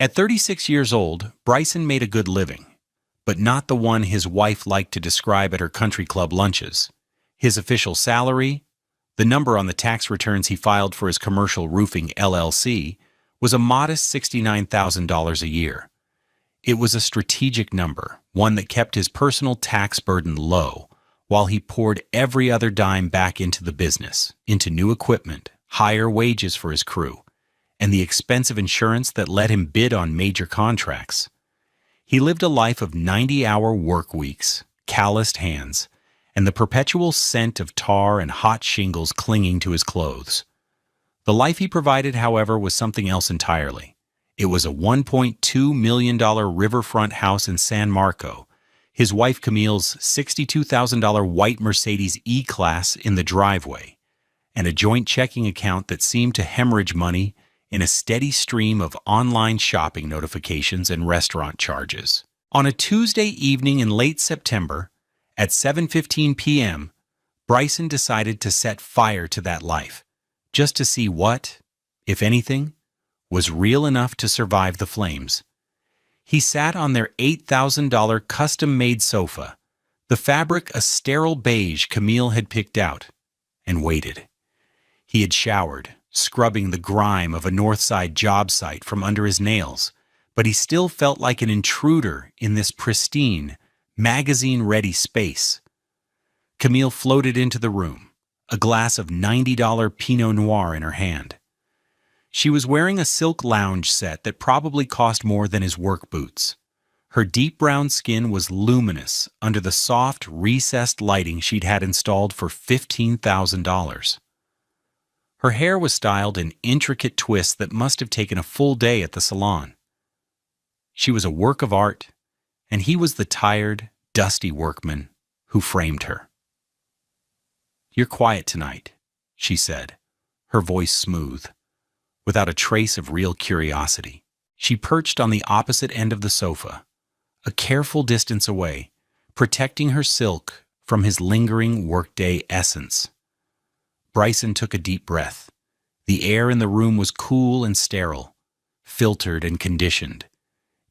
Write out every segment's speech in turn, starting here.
At 36 years old, Bryson made a good living, but not the one his wife liked to describe at her country club lunches. His official salary, the number on the tax returns he filed for his commercial roofing LLC, was a modest $69,000 a year. It was a strategic number, one that kept his personal tax burden low, while he poured every other dime back into the business, into new equipment, higher wages for his crew, and the expensive insurance that let him bid on major contracts. He lived a life of 90-hour work weeks, calloused hands, and the perpetual scent of tar and hot shingles clinging to his clothes. The life he provided, however, was something else entirely. It was a $1.2 million riverfront house in San Marco, his wife Camille's $62,000 white Mercedes E-Class in the driveway, and a joint checking account that seemed to hemorrhage money in a steady stream of online shopping notifications and restaurant charges. On a Tuesday evening in late September, at 7:15 p.m., Bryson decided to set fire to that life, just to see what, if anything, was real enough to survive the flames. He sat on their $8,000 custom-made sofa, the fabric a sterile beige Camille had picked out, and waited. He had showered, scrubbing the grime of a Northside job site from under his nails, but he still felt like an intruder in this pristine, magazine-ready space. Camille floated into the room, a glass of $90 Pinot Noir in her hand. She was wearing a silk lounge set that probably cost more than his work boots. Her deep brown skin was luminous under the soft, recessed lighting she'd had installed for $15,000. Her hair was styled in intricate twists that must have taken a full day at the salon. She was a work of art, and he was the tired, dusty workman who framed her. "You're quiet tonight," she said, her voice smooth, without a trace of real curiosity. She perched on the opposite end of the sofa, a careful distance away, protecting her silk from his lingering workday essence. Bryson took a deep breath. The air in the room was cool and sterile, filtered and conditioned.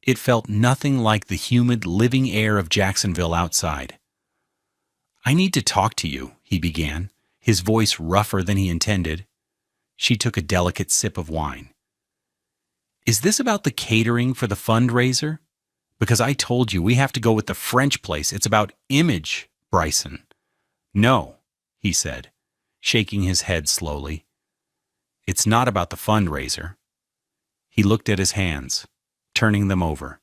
It felt nothing like the humid, living air of Jacksonville outside. "I need to talk to you," he began, his voice rougher than he intended. She took a delicate sip of wine. "Is this about the catering for the fundraiser? Because I told you we have to go with the French place. It's about image, Bryson." "No," he said, shaking his head slowly. "It's not about the fundraiser." He looked at his hands, turning them over.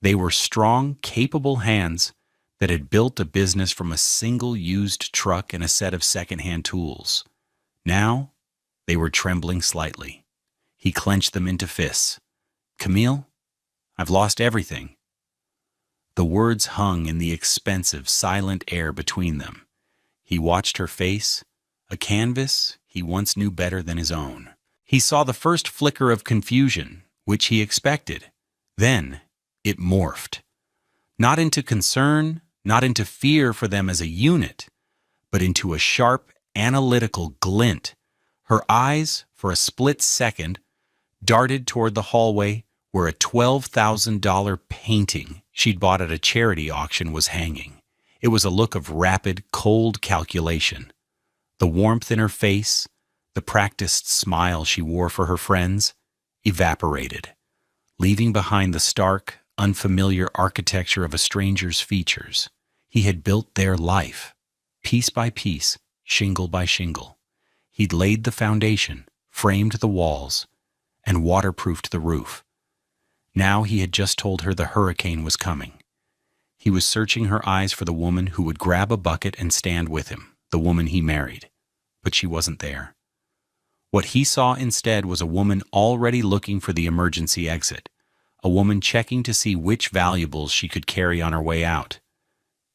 They were strong, capable hands that had built a business from a single used truck and a set of second-hand tools. Now, they were trembling slightly. He clenched them into fists. "Camille, I've lost everything." The words hung in the expensive, silent air between them. He watched her face, a canvas he once knew better than his own. He saw the first flicker of confusion, which he expected. Then it morphed. Not into concern, not into fear for them as a unit, but into a sharp, analytical glint. Her eyes, for a split second, darted toward the hallway where a $12,000 painting she'd bought at a charity auction was hanging. It was a look of rapid, cold calculation. The warmth in her face, the practiced smile she wore for her friends, evaporated, leaving behind the stark, unfamiliar architecture of a stranger's features. He had built their life, piece by piece, shingle by shingle. He'd laid the foundation, framed the walls, and waterproofed the roof. Now he had just told her the hurricane was coming. He was searching her eyes for the woman who would grab a bucket and stand with him, the woman he married. But she wasn't there. What he saw instead was a woman already looking for the emergency exit, a woman checking to see which valuables she could carry on her way out.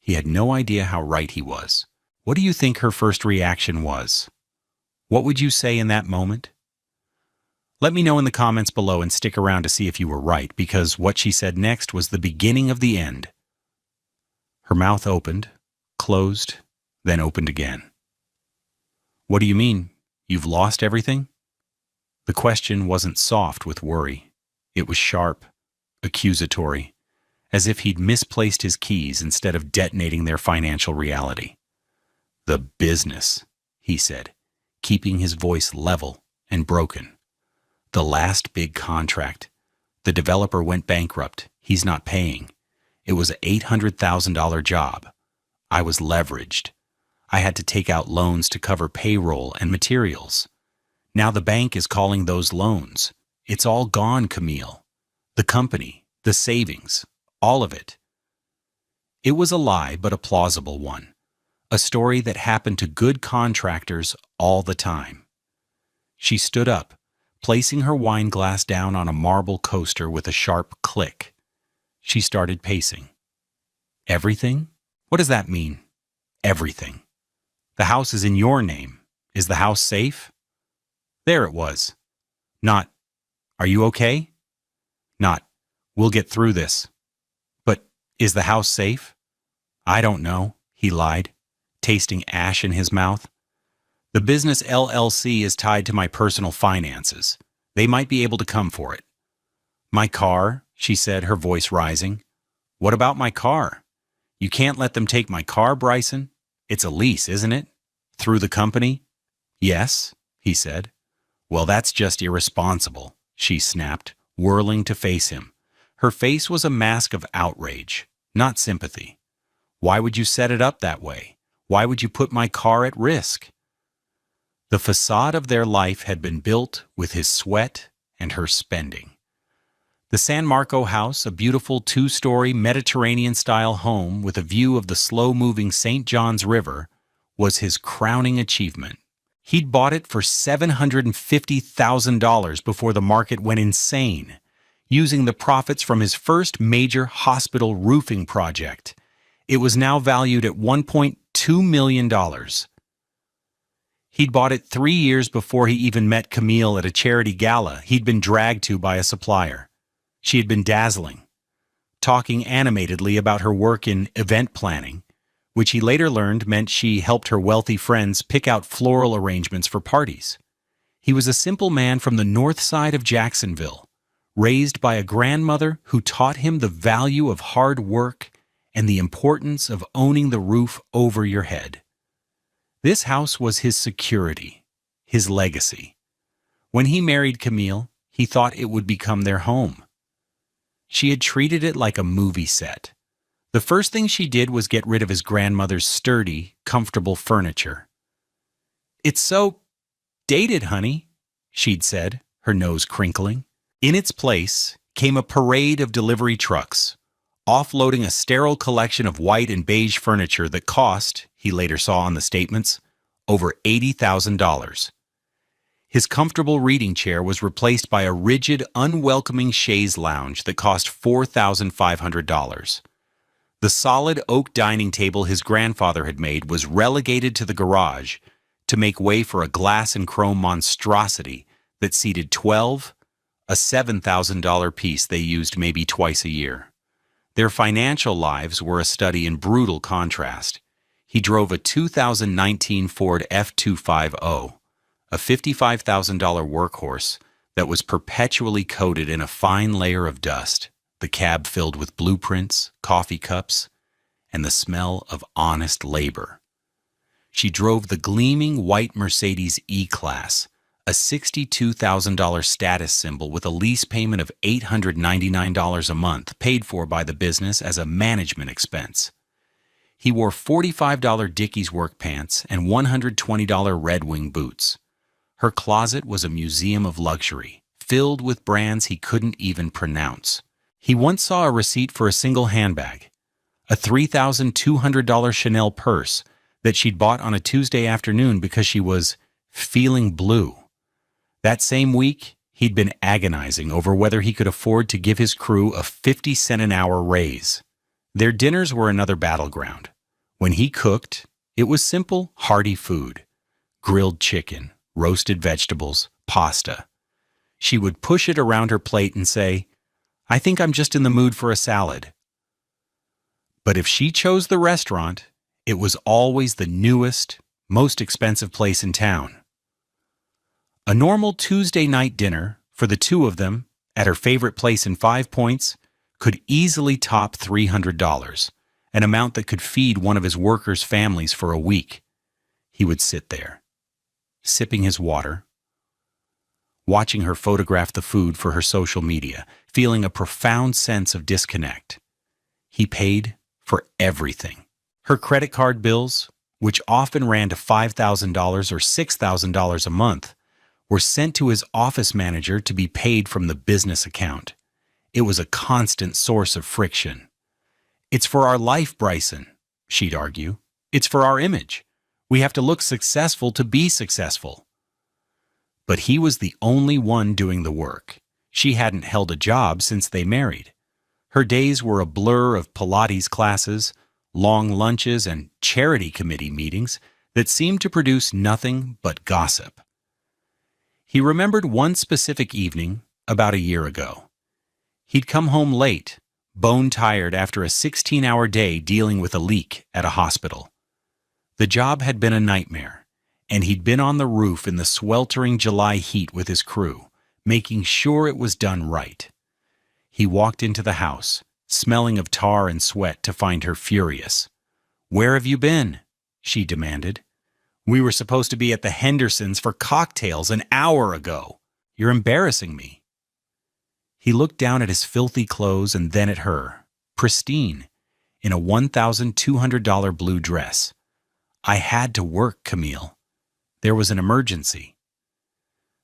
He had no idea how right he was. What do you think her first reaction was? What would you say in that moment? Let me know in the comments below and stick around to see if you were right, because what she said next was the beginning of the end. Her mouth opened, closed, then opened again. "What do you mean? You've lost everything?" The question wasn't soft with worry. It was sharp, accusatory, as if he'd misplaced his keys instead of detonating their financial reality. "The business," he said, keeping his voice level and broken. "The last big contract. The developer went bankrupt. He's not paying. It was an $800,000 job. I was leveraged. I had to take out loans to cover payroll and materials. Now the bank is calling those loans. It's all gone, Camille. The company, the savings, all of it." It was a lie, but a plausible one. A story that happened to good contractors all the time. She stood up, placing her wine glass down on a marble coaster with a sharp click. She started pacing. "Everything? What does that mean? Everything. The house is in your name. Is the house safe?" There it was. Not, "Are you okay?" Not, "We'll get through this." But, "Is the house safe?" "I don't know," he lied, tasting ash in his mouth. "The business LLC is tied to my personal finances. They might be able to come for it." "My car," she said, her voice rising. "What about my car? You can't let them take my car, Bryson. It's a lease, isn't it? Through the company?" "Yes," he said. "Well, that's just irresponsible," she snapped, whirling to face him. Her face was a mask of outrage, not sympathy. "Why would you set it up that way? Why would you put my car at risk?" The facade of their life had been built with his sweat and her spending. The San Marco house, a beautiful two-story Mediterranean-style home with a view of the slow-moving St. Johns River, was his crowning achievement. He'd bought it for $750,000 before the market went insane, using the profits from his first major hospital roofing project. It was now valued at $1.2 million. He'd bought it 3 years before he even met Camille at a charity gala he'd been dragged to by a supplier. She had been dazzling, talking animatedly about her work in event planning, which he later learned meant she helped her wealthy friends pick out floral arrangements for parties. He was a simple man from the north side of Jacksonville, raised by a grandmother who taught him the value of hard work and the importance of owning the roof over your head. This house was his security, his legacy. When he married Camille, he thought it would become their home. She had treated it like a movie set. The first thing she did was get rid of his grandmother's sturdy, comfortable furniture. "It's so dated, honey," she'd said, her nose crinkling. In its place came a parade of delivery trucks, offloading a sterile collection of white and beige furniture that cost, he later saw on the statements, over $80,000. His comfortable reading chair was replaced by a rigid, unwelcoming chaise lounge that cost $4,500. The solid oak dining table his grandfather had made was relegated to the garage to make way for a glass and chrome monstrosity that seated 12, a $7,000 piece they used maybe twice a year. Their financial lives were a study in brutal contrast. He drove a 2019 Ford F250, a $55,000 workhorse that was perpetually coated in a fine layer of dust, the cab filled with blueprints, coffee cups, and the smell of honest labor. She drove the gleaming white Mercedes E-Class, a $62,000 status symbol with a lease payment of $899 a month paid for by the business as a management expense. He wore $45 Dickies work pants and $120 Red Wing boots. Her closet was a museum of luxury, filled with brands he couldn't even pronounce. He once saw a receipt for a single handbag, a $3,200 Chanel purse that she'd bought on a Tuesday afternoon because she was feeling blue. That same week, he'd been agonizing over whether he could afford to give his crew a 50-cent an hour raise. Their dinners were another battleground. When he cooked, it was simple, hearty food: grilled chicken, roasted vegetables, pasta. She would push it around her plate and say, "I think I'm just in the mood for a salad." But if she chose the restaurant, it was always the newest, most expensive place in town. A normal Tuesday night dinner, for the two of them, at her favorite place in 5 Points could easily top $300, an amount that could feed one of his workers' families for a week. He would sit there, sipping his water, watching her photograph the food for her social media, feeling a profound sense of disconnect. He paid for everything. Her credit card bills, which often ran to $5,000 or $6,000 a month, were sent to his office manager to be paid from the business account. It was a constant source of friction. "It's for our life, Bryson," she'd argue. "It's for our image. We have to look successful to be successful." But he was the only one doing the work. She hadn't held a job since they married. Her days were a blur of Pilates classes, long lunches, and charity committee meetings that seemed to produce nothing but gossip. He remembered one specific evening about a year ago. He'd come home late, bone-tired after a 16-hour day dealing with a leak at a hospital. The job had been a nightmare, and he'd been on the roof in the sweltering July heat with his crew, making sure it was done right. He walked into the house, smelling of tar and sweat, to find her furious. "Where have you been?" she demanded. "We were supposed to be at the Hendersons for cocktails an hour ago. You're embarrassing me." He looked down at his filthy clothes and then at her, pristine, in a $1,200 blue dress. "I had to work, Camille. There was an emergency."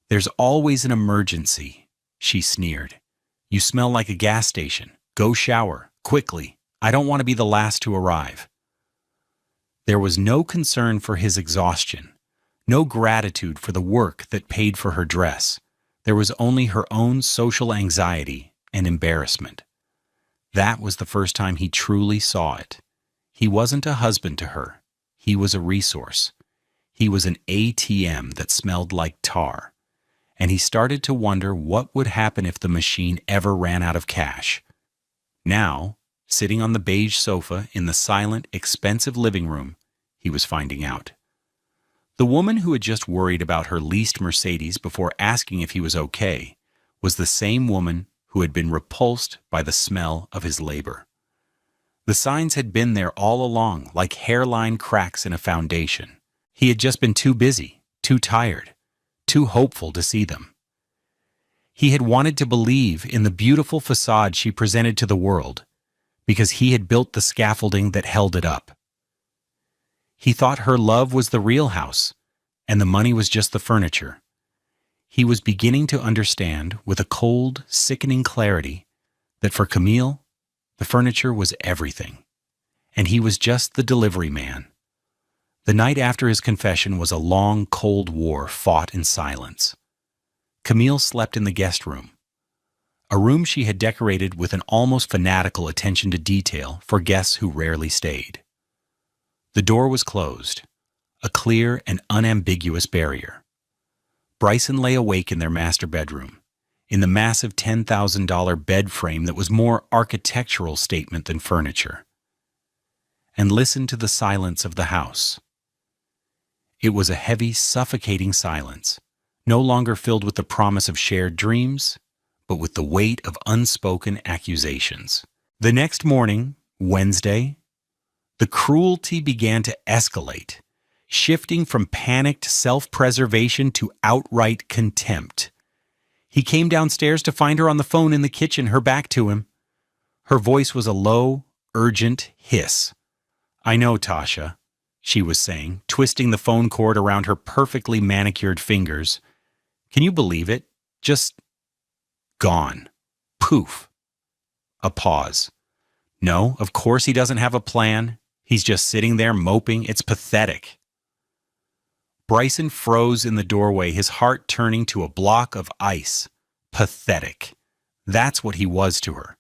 "There's always an emergency," she sneered. "You smell like a gas station. Go shower, quickly. I don't want to be the last to arrive." There was no concern for his exhaustion, no gratitude for the work that paid for her dress. There was only her own social anxiety and embarrassment. That was the first time he truly saw it. He wasn't a husband to her. He was a resource. He was an ATM that smelled like tar. And he started to wonder what would happen if the machine ever ran out of cash. Now, sitting on the beige sofa in the silent, expensive living room, he was finding out. The woman who had just worried about her leased Mercedes before asking if he was okay was the same woman who had been repulsed by the smell of his labor. The signs had been there all along, like hairline cracks in a foundation. He had just been too busy, too tired, too hopeful to see them. He had wanted to believe in the beautiful facade she presented to the world because he had built the scaffolding that held it up. He thought her love was the real house, and the money was just the furniture. He was beginning to understand, with a cold, sickening clarity, that for Camille, the furniture was everything, and he was just the delivery man. The night after his confession was a long, cold war fought in silence. Camille slept in the guest room, a room she had decorated with an almost fanatical attention to detail for guests who rarely stayed. The door was closed, a clear and unambiguous barrier. Bryson lay awake in their master bedroom, in the massive $10,000 bed frame that was more architectural statement than furniture, and listened to the silence of the house. It was a heavy, suffocating silence, no longer filled with the promise of shared dreams, but with the weight of unspoken accusations. The next morning, Wednesday, the cruelty began to escalate, shifting from panicked self-preservation to outright contempt. He came downstairs to find her on the phone in the kitchen, her back to him. Her voice was a low, urgent hiss. "I know, Tasha," she was saying, twisting the phone cord around her perfectly manicured fingers. "Can you believe it? Just gone. Poof." A pause. "No, of course he doesn't have a plan. He's just sitting there moping. It's pathetic." Bryson froze in the doorway, his heart turning to a block of ice. Pathetic. That's what he was to her.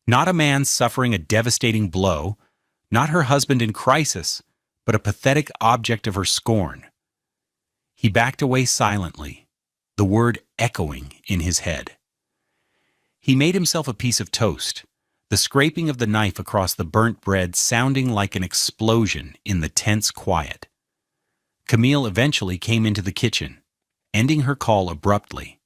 Not a man suffering a devastating blow, not her husband in crisis, but a pathetic object of her scorn. He backed away silently, the word echoing in his head. He made himself a piece of toast, the scraping of the knife across the burnt bread sounding like an explosion in the tense quiet. Camille eventually came into the kitchen, ending her call abruptly.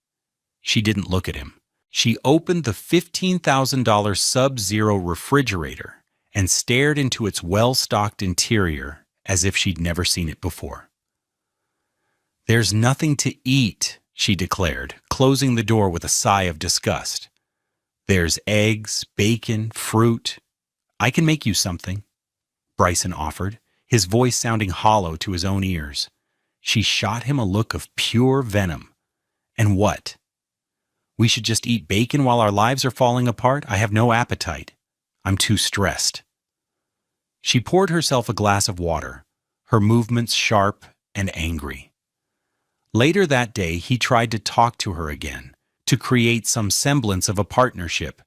She didn't look at him. She opened the $15,000 Sub-Zero refrigerator and stared into its well-stocked interior as if she'd never seen it before. "There's nothing to eat," she declared, closing the door with a sigh of disgust. "There's eggs, bacon, fruit. I can make you something," Bryson offered, his voice sounding hollow to his own ears. She shot him a look of pure venom. "And what? We should just eat bacon while our lives are falling apart? I have no appetite. I'm too stressed." She poured herself a glass of water, her movements sharp and angry. Later that day, he tried to talk to her again, to create some semblance of a partnership.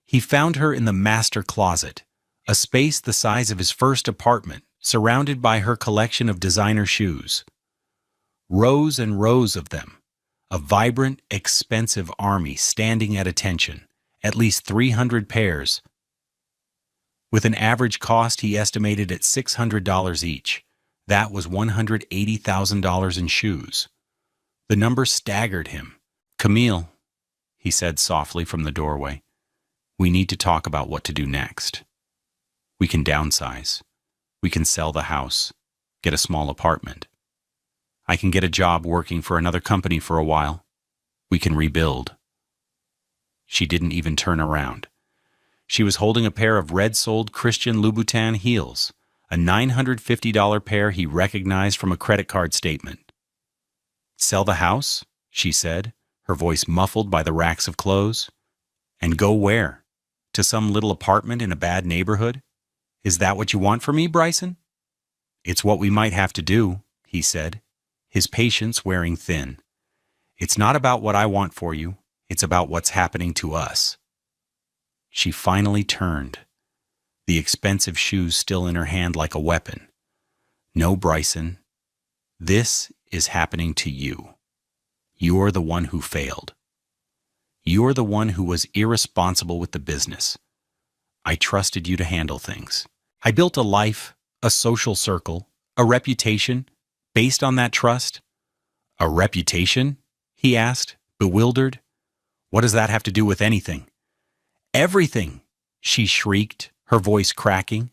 He found her in the master closet, a space the size of his first apartment, surrounded by her collection of designer shoes. Rows and rows of them, a vibrant, expensive army standing at attention, at least 300 pairs, with an average cost he estimated at $600 each. That was $180,000 in shoes. The number staggered him. "Camille," he said softly from the doorway, "we need to talk about what to do next. We can downsize. We can sell the house, get a small apartment. I can get a job working for another company for a while. We can rebuild." She didn't even turn around. She was holding a pair of red-soled Christian Louboutin heels, a $950 pair he recognized from a credit card statement. "Sell the house?" she said, her voice muffled by the racks of clothes. "And go where? To some little apartment in a bad neighborhood? Is that what you want from me, Bryson?" "It's what we might have to do," he said, his patience wearing thin. "It's not about what I want for you. It's about what's happening to us." She finally turned, the expensive shoes still in her hand like a weapon. "No, Bryson. This is happening to you. You're the one who failed. You're the one who was irresponsible with the business. I trusted you to handle things. I built a life, a social circle, a reputation, based on that trust." "A reputation?" he asked, bewildered. "What does that have to do with anything?" "Everything!" she shrieked, her voice cracking.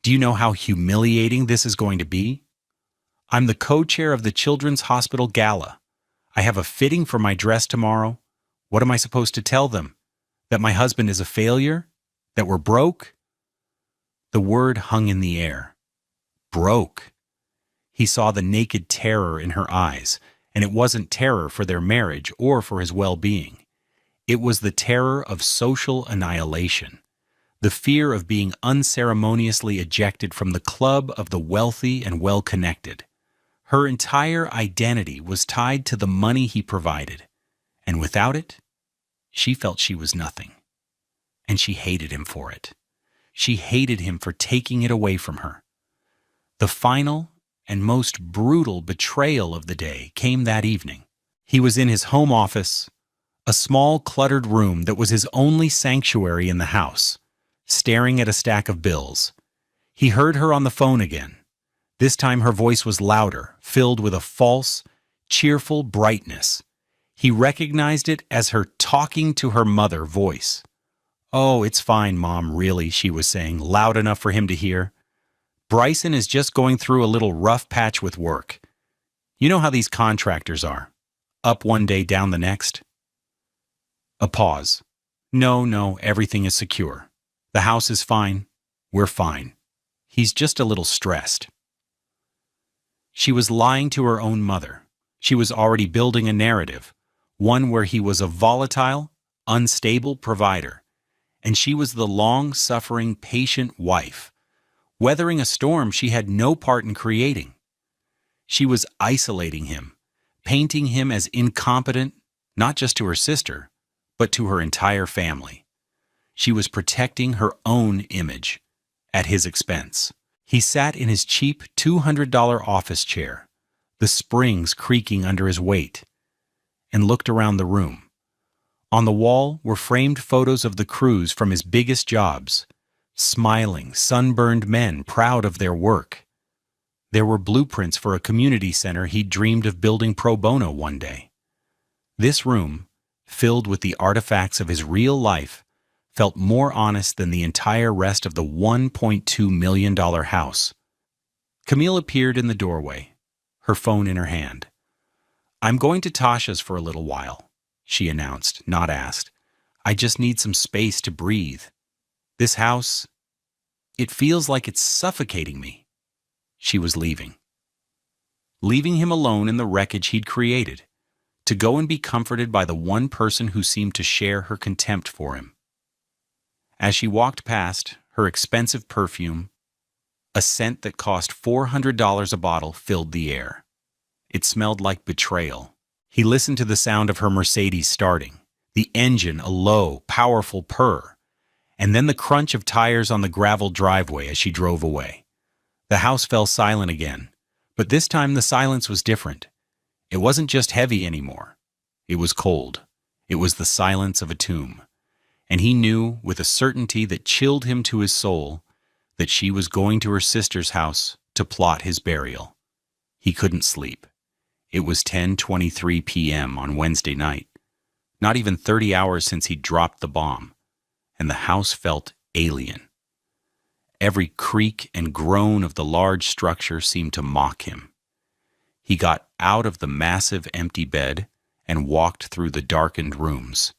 "Do you know how humiliating this is going to be? I'm the co-chair of the Children's Hospital Gala. I have a fitting for my dress tomorrow. What am I supposed to tell them? That my husband is a failure? That we're broke?" The word hung in the air. Broke. He saw the naked terror in her eyes, and it wasn't terror for their marriage or for his well-being. It was the terror of social annihilation, the fear of being unceremoniously ejected from the club of the wealthy and well-connected. Her entire identity was tied to the money he provided, and without it, she felt she was nothing. And she hated him for it. She hated him for taking it away from her. The final and most brutal betrayal of the day came that evening. He was in his home office, a small cluttered room that was his only sanctuary in the house, staring at a stack of bills. He heard her on the phone again. This time her voice was louder, filled with a false, cheerful brightness. He recognized it as her talking to her mother voice. "Oh, it's fine, Mom, really," she was saying, loud enough for him to hear. "Bryson is just going through a little rough patch with work. You know how these contractors are. Up one day, down the next." A pause. No, everything is secure. The house is fine. We're fine. He's just a little stressed." She was lying to her own mother. She was already building a narrative, one where he was a volatile, unstable provider, and she was the long-suffering, patient wife, weathering a storm she had no part in creating. She was isolating him, painting him as incompetent, not just to her sister, but to her entire family. She was protecting her own image at his expense. He sat in his cheap $200 office chair, the springs creaking under his weight, and looked around the room. On the wall were framed photos of the crews from his biggest jobs, smiling, sunburned men proud of their work. There were blueprints for a community center he'd dreamed of building pro bono one day. This room, filled with the artifacts of his real life, felt more honest than the entire rest of the $1.2 million house. Camille appeared in the doorway, her phone in her hand. "I'm going to Tasha's for a little while," she announced, not asked. "I just need some space to breathe. This house, it feels like it's suffocating me." She was leaving. Leaving him alone in the wreckage he'd created, to go and be comforted by the one person who seemed to share her contempt for him. As she walked past, her expensive perfume, a scent that cost $400 a bottle, filled the air. It smelled like betrayal. He listened to the sound of her Mercedes starting, the engine a low, powerful purr, and then the crunch of tires on the gravel driveway as she drove away. The house fell silent again, but this time the silence was different. It wasn't just heavy anymore. It was cold. It was the silence of a tomb. And he knew, with a certainty that chilled him to his soul, that she was going to her sister's house to plot his burial. He couldn't sleep. It was 10:23 p.m. on Wednesday night, not even 30 hours since he'd dropped the bomb, and the house felt alien. Every creak and groan of the large structure seemed to mock him. He got out of the massive empty bed and walked through the darkened rooms.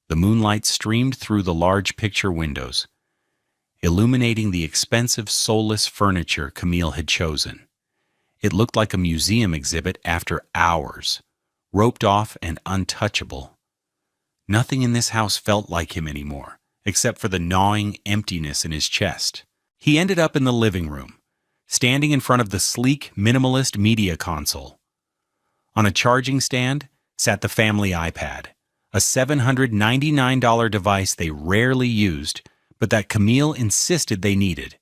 The moonlight streamed through the large picture windows, illuminating the expensive, soulless furniture Camille had chosen. It looked like a museum exhibit after hours, roped off and untouchable. Nothing in this house felt like him anymore, except for the gnawing emptiness in his chest. He ended up in the living room, standing in front of the sleek, minimalist media console. On a charging stand sat the family iPad, a $799 device they rarely used, but that Camille insisted they needed.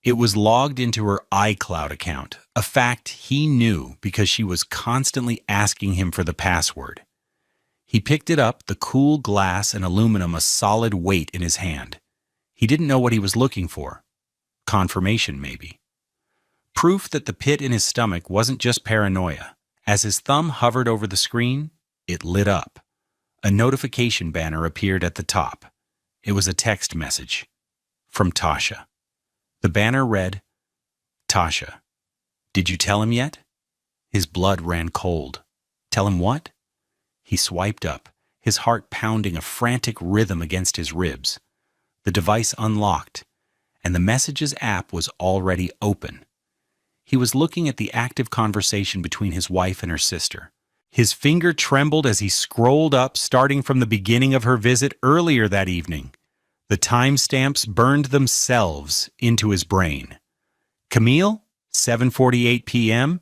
It was logged into her iCloud account, a fact he knew because she was constantly asking him for the password. He picked it up, the cool glass and aluminum a solid weight in his hand. He didn't know what he was looking for. Confirmation, maybe. Proof that the pit in his stomach wasn't just paranoia. As his thumb hovered over the screen, it lit up. A notification banner appeared at the top. It was a text message from Tasha. The banner read, "Tasha, did you tell him yet?" His blood ran cold. Tell him what? He swiped up, his heart pounding a frantic rhythm against his ribs. The device unlocked, and the Messages app was already open. He was looking at the active conversation between his wife and her sister. His finger trembled as he scrolled up, starting from the beginning of her visit earlier that evening. The timestamps burned themselves into his brain. Camille, 7:48 p.m.,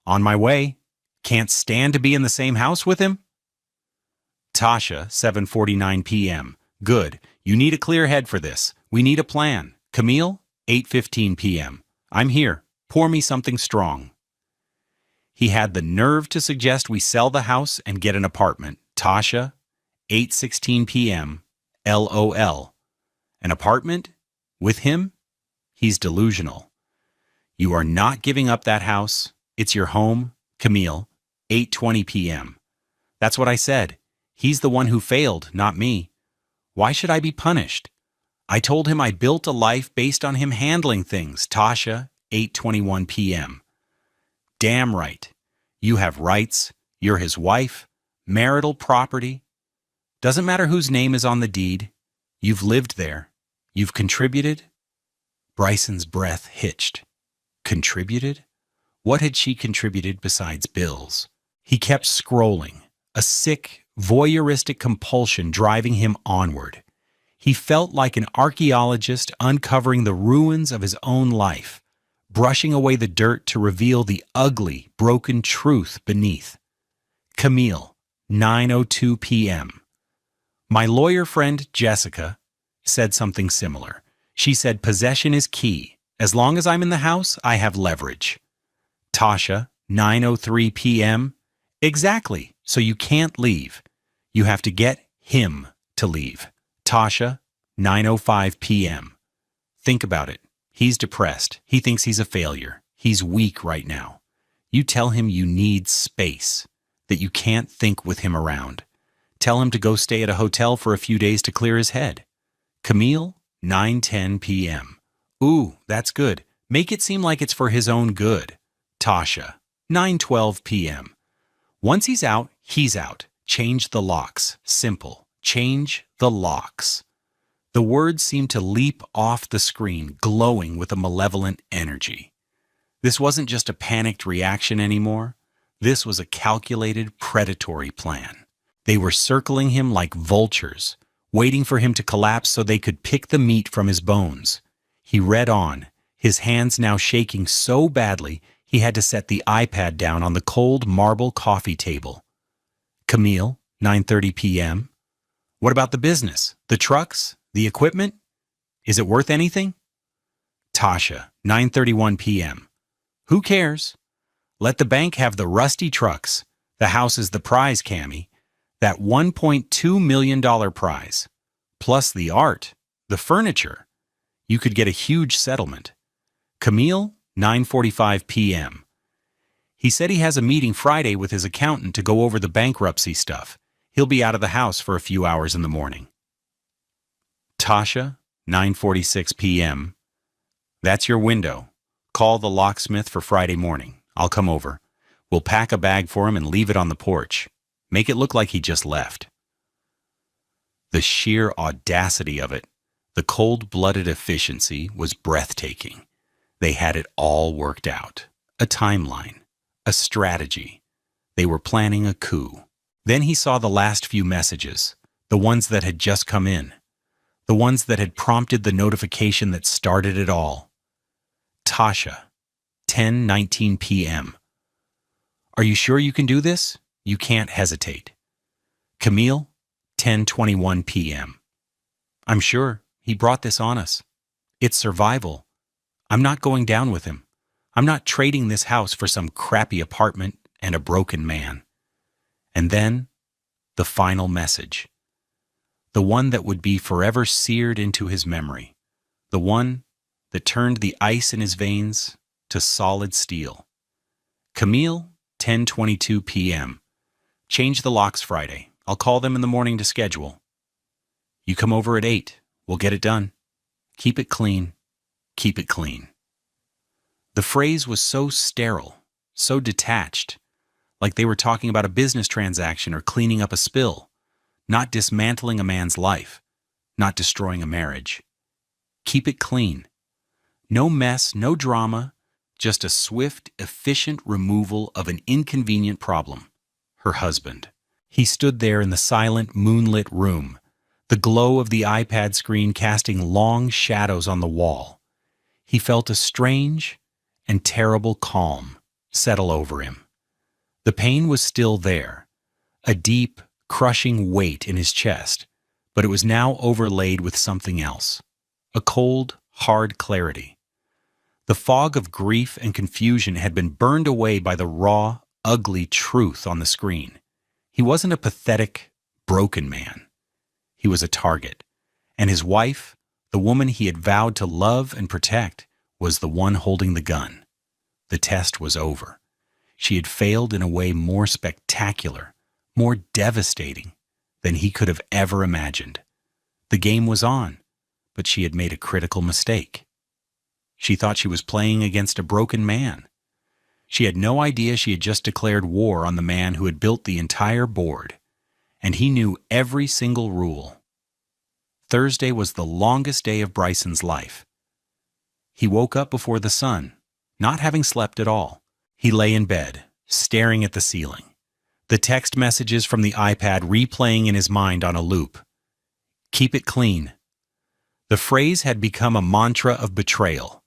on my way. Can't stand to be in the same house with him. Tasha, 7:49 p.m. Good. You need a clear head for this. We need a plan. Camille, 8:15 p.m. I'm here. Pour me something strong. He had the nerve to suggest we sell the house and get an apartment. Tasha, 8:16 p.m. LOL. An apartment? With him? He's delusional. You are not giving up that house. It's your home. Camille, 8:20 p.m. That's what I said. He's the one who failed, not me. Why should I be punished? I told him I built a life based on him handling things. Tasha, 8:21 p.m. Damn right. You have rights. You're his wife. Marital property. Doesn't matter whose name is on the deed. You've lived there. You've contributed. Bryson's breath hitched. Contributed? What had she contributed besides bills? He kept scrolling, a sick, voyeuristic compulsion driving him onward. He felt like an archaeologist uncovering the ruins of his own life, brushing away the dirt to reveal the ugly, broken truth beneath. Camille, 9:02 p.m. My lawyer friend, Jessica, said something similar. She said possession is key. As long as I'm in the house, I have leverage. Tasha, 9:03 p.m. Exactly, so you can't leave. You have to get him to leave. Tasha, 9:05 p.m. Think about it. He's depressed. He thinks he's a failure. He's weak right now. You tell him you need space, that you can't think with him around. Tell him to go stay at a hotel for a few days to clear his head. Camille, 9:10 p.m. Ooh, that's good. Make it seem like it's for his own good. Tasha, 9:12 p.m. Once he's out, he's out. Change the locks. Simple. Change the locks. The words seemed to leap off the screen, glowing with a malevolent energy. This wasn't just a panicked reaction anymore. This was a calculated, predatory plan. They were circling him like vultures, waiting for him to collapse so they could pick the meat from his bones. He read on, his hands now shaking so badly he had to set the iPad down on the cold marble coffee table. Camille, 9:30 p.m. What about the business? The trucks? The equipment? Is it worth anything? Tasha, 9:31 p.m. Who cares? Let the bank have the rusty trucks. The house is the prize, Cammy. That $1.2 million prize. Plus the art, the furniture. You could get a huge settlement. Camille, 9:45 p.m. He said he has a meeting Friday with his accountant to go over the bankruptcy stuff. He'll be out of the house for a few hours in the morning. Tasha, 9:46 p.m. That's your window. Call the locksmith for Friday morning. I'll come over. We'll pack a bag for him and leave it on the porch. Make it look like he just left. The sheer audacity of it, the cold-blooded efficiency was breathtaking. They had it all worked out. A timeline. A strategy. They were planning a coup. Then he saw the last few messages, the ones that had just come in, the ones that had prompted the notification that started it all. Tasha, 10:19 p.m. Are you sure you can do this? You can't hesitate. Camille, 10:21 p.m. I'm sure. He brought this on us. It's survival. I'm not going down with him. I'm not trading this house for some crappy apartment and a broken man. And then, the final message. The one that would be forever seared into his memory. The one that turned the ice in his veins to solid steel. Camille, 10:22 p.m. Change the locks Friday. I'll call them in the morning to schedule. You come over at 8. We'll get it done. Keep it clean. Keep it clean. The phrase was so sterile, so detached, like they were talking about a business transaction or cleaning up a spill, not dismantling a man's life, not destroying a marriage. Keep it clean. No mess, no drama, just a swift, efficient removal of an inconvenient problem. Her husband. He stood there in the silent, moonlit room, the glow of the iPad screen casting long shadows on the wall. He felt a strange and terrible calm settle over him. The pain was still there, a deep, crushing weight in his chest, but it was now overlaid with something else, a cold, hard clarity. The fog of grief and confusion had been burned away by the raw, ugly truth on the screen. He wasn't a pathetic, broken man. He was a target, and his wife, the woman he had vowed to love and protect, was the one holding the gun. The test was over. She had failed in a way more spectacular, more devastating than he could have ever imagined. The game was on, but she had made a critical mistake. She thought she was playing against a broken man. She had no idea she had just declared war on the man who had built the entire board, and he knew every single rule. Thursday was the longest day of Bryson's life. He woke up before the sun, not having slept at all. He lay in bed, staring at the ceiling, the text messages from the iPad replaying in his mind on a loop. Keep it clean. The phrase had become a mantra of betrayal.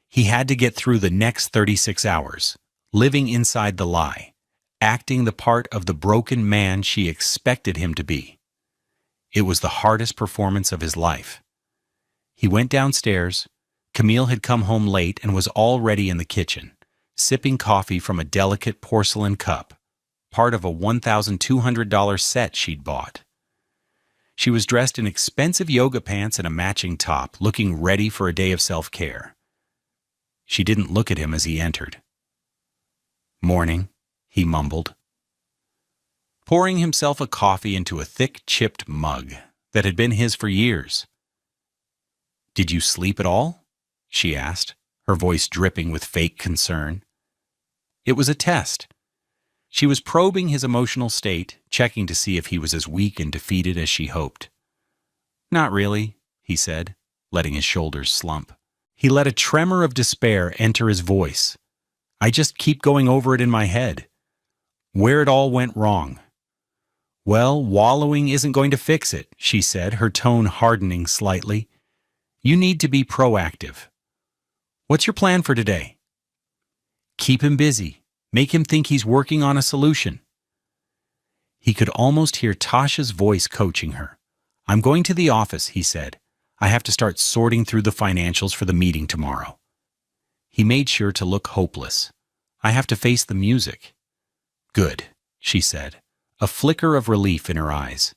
He had to get through the next 36 hours, living inside the lie, acting the part of the broken man she expected him to be. It was the hardest performance of his life. He went downstairs. Camille had come home late and was already in the kitchen, sipping coffee from a delicate porcelain cup, part of a $1,200 set she'd bought. She was dressed in expensive yoga pants and a matching top, looking ready for a day of self-care. She didn't look at him as he entered. "Morning," he mumbled. pouring himself a coffee into a thick, chipped mug that had been his for years. "Did you sleep at all?" she asked, her voice dripping with fake concern. It was a test. She was probing his emotional state, checking to see if he was as weak and defeated as she hoped. "Not really," he said, letting his shoulders slump. He let a tremor of despair enter his voice. "I just keep going over it in my head. Where it all went wrong." "Well, wallowing isn't going to fix it," she said, her tone hardening slightly. "You need to be proactive. What's your plan for today?" "Keep him busy. Make him think he's working on a solution." He could almost hear Tasha's voice coaching her. "I'm going to the office," he said. "I have to start sorting through the financials for the meeting tomorrow." He made sure to look hopeless. "I have to face the music." "Good," she said, a flicker of relief in her eyes.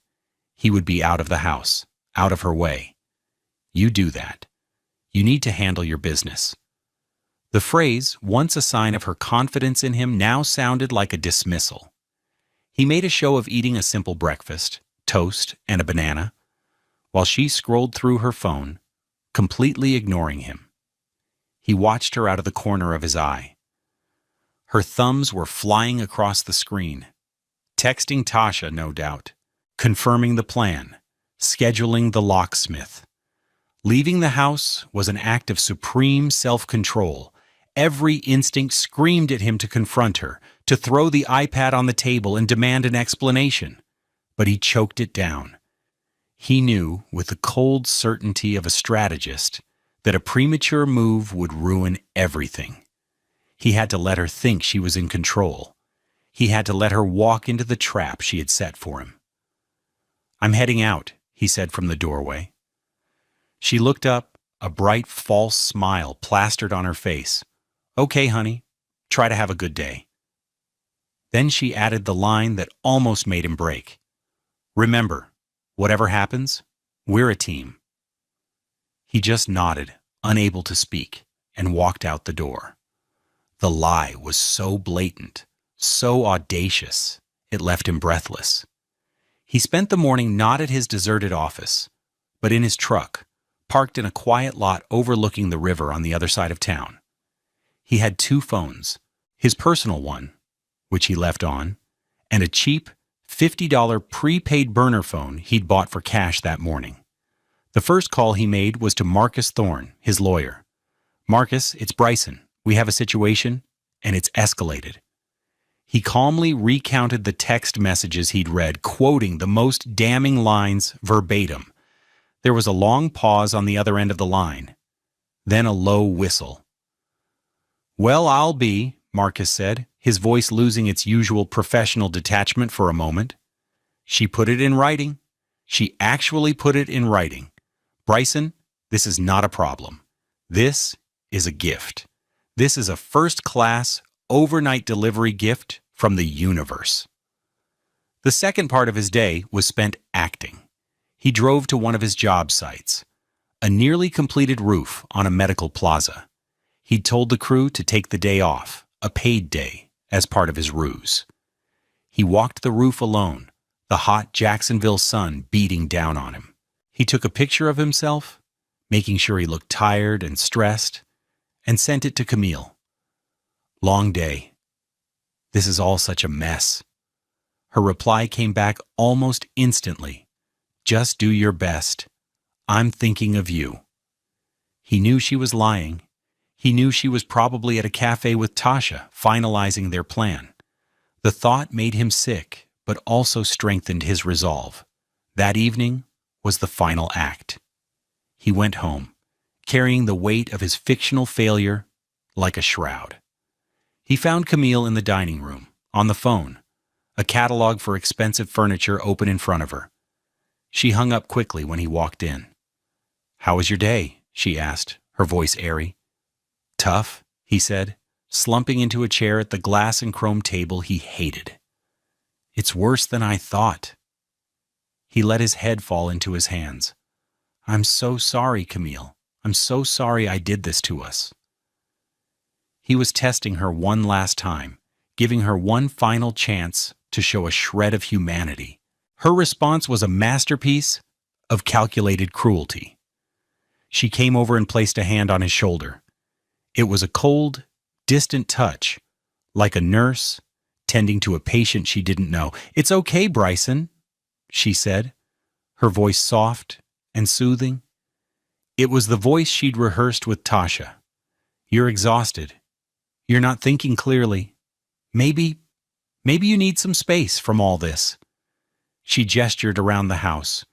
He would be out of the house, out of her way. "You do that. You need to handle your business." The phrase, once a sign of her confidence in him, now sounded like a dismissal. He made a show of eating a simple breakfast, toast and a banana, while she scrolled through her phone, completely ignoring him. He watched her out of the corner of his eye. Her thumbs were flying across the screen. Texting Tasha, no doubt. Confirming the plan. Scheduling the locksmith. Leaving the house was an act of supreme self-control. Every instinct screamed at him to confront her, to throw the iPad on the table and demand an explanation. But he choked it down. He knew, with the cold certainty of a strategist, that a premature move would ruin everything. He had to let her think she was in control. He had to let her walk into the trap she had set for him. "I'm heading out," he said from the doorway. She looked up, a bright, false smile plastered on her face. "Okay, honey. Try to have a good day." Then she added the line that almost made him break. "Remember, whatever happens, we're a team." He just nodded, unable to speak, and walked out the door. The lie was so blatant, so audacious, it left him breathless. He spent the morning not at his deserted office, but in his truck, parked in a quiet lot overlooking the river on the other side of town. He had two phones, his personal one, which he left on, and a cheap $50 prepaid burner phone he'd bought for cash that morning. The first call he made was to Marcus Thorne, his lawyer. "Marcus, it's Bryson. We have a situation, and it's escalated." He calmly recounted the text messages he'd read, quoting the most damning lines verbatim. There was a long pause on the other end of the line, then a low whistle. "Well, I'll be," Marcus said, his voice losing its usual professional detachment for a moment. She put it in writing. She actually put it in writing. "Bryson, this is not a problem. This is a gift. This is a first-class, overnight delivery gift from the universe." The second part of his day was spent acting. He drove to one of his job sites, a nearly completed roof on a medical plaza. He'd told the crew to take the day off, a paid day, as part of his ruse. He walked the roof alone, the hot Jacksonville sun beating down on him. He took a picture of himself, making sure he looked tired and stressed, and sent it to Camille. "Long day. This is all such a mess." Her reply came back almost instantly. "Just do your best. I'm thinking of you." He knew she was lying. He knew she was probably at a cafe with Tasha, finalizing their plan. The thought made him sick, but also strengthened his resolve. That evening was the final act. He went home, carrying the weight of his fictional failure like a shroud. He found Camille in the dining room, on the phone, a catalog for expensive furniture open in front of her. She hung up quickly when he walked in. "How was your day?" she asked, her voice airy. "Tough," he said, slumping into a chair at the glass and chrome table he hated. "It's worse than I thought." He let his head fall into his hands. "I'm so sorry, Camille. I'm so sorry I did this to us." He was testing her one last time, giving her one final chance to show a shred of humanity. Her response was a masterpiece of calculated cruelty. She came over and placed a hand on his shoulder. It was a cold, distant touch, like a nurse tending to a patient she didn't know. "It's okay, Bryson," she said, her voice soft and soothing. It was the voice she'd rehearsed with Tasha. "You're exhausted. You're not thinking clearly. Maybe you need some space from all this." She gestured around the house.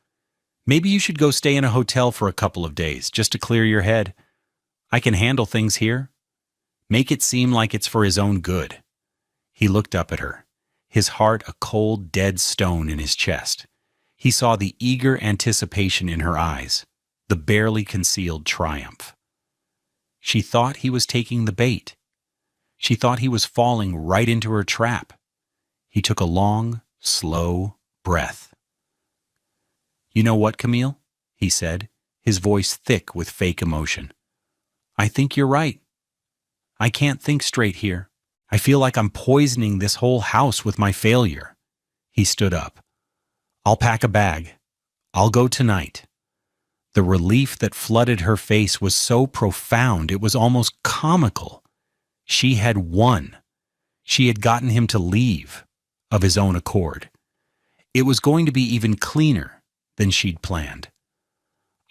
"Maybe you should go stay in a hotel for a couple of days, just to clear your head. I can handle things here." Make it seem like it's for his own good. He looked up at her, his heart a cold, dead stone in his chest. He saw the eager anticipation in her eyes, the barely concealed triumph. She thought he was taking the bait. She thought he was falling right into her trap. He took a long, slow breath. "You know what, Camille?" he said, his voice thick with fake emotion. "I think you're right. I can't think straight here. I feel like I'm poisoning this whole house with my failure." He stood up. "I'll pack a bag. I'll go tonight." The relief that flooded her face was so profound it was almost comical. She had won. She had gotten him to leave of his own accord. It was going to be even cleaner than she'd planned.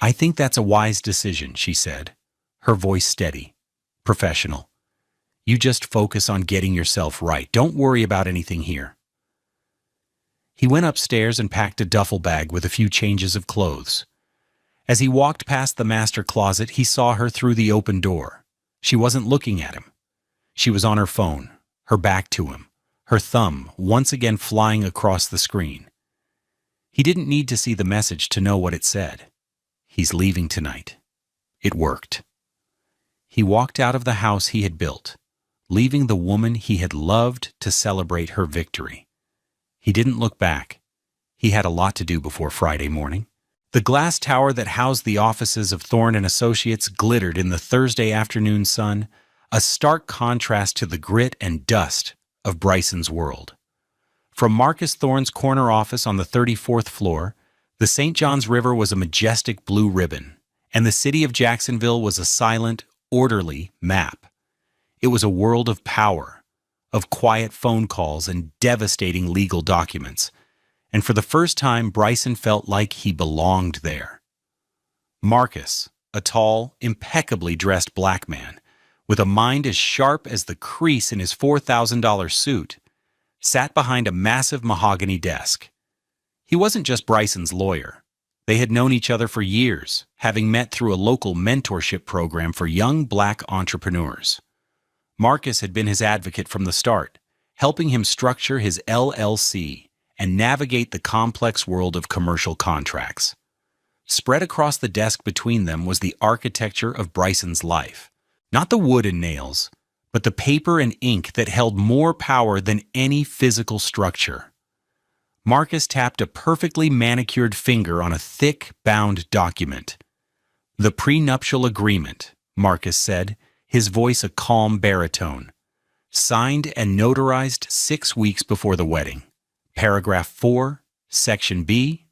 "I think that's a wise decision," she said, her voice steady, professional. "You just focus on getting yourself right. Don't worry about anything here." He went upstairs and packed a duffel bag with a few changes of clothes. As he walked past the master closet, he saw her through the open door. She wasn't looking at him. She was on her phone, her back to him, her thumb once again flying across the screen. He didn't need to see the message to know what it said. He's leaving tonight. It worked. He walked out of the house he had built, leaving the woman he had loved to celebrate her victory. He didn't look back. He had a lot to do before Friday morning. The glass tower that housed the offices of Thorne and Associates glittered in the Thursday afternoon sun, a stark contrast to the grit and dust of Bryson's world. From Marcus Thorne's corner office on the 34th floor, the St. Johns River was a majestic blue ribbon, and the city of Jacksonville was a silent, orderly map. It was a world of power, of quiet phone calls and devastating legal documents, and for the first time Bryson felt like he belonged there. Marcus, a tall, impeccably dressed black man, with a mind as sharp as the crease in his $4,000 suit, sat behind a massive mahogany desk. He wasn't just Bryson's lawyer. They had known each other for years, having met through a local mentorship program for young black entrepreneurs. Marcus had been his advocate from the start, helping him structure his LLC and navigate the complex world of commercial contracts. Spread across the desk between them was the architecture of Bryson's life. Not the wood and nails, but the paper and ink that held more power than any physical structure. Marcus tapped a perfectly manicured finger on a thick, bound document. "The prenuptial agreement," Marcus said, his voice a calm baritone. "Signed and notarized 6 weeks before the wedding. Paragraph 4, Section B.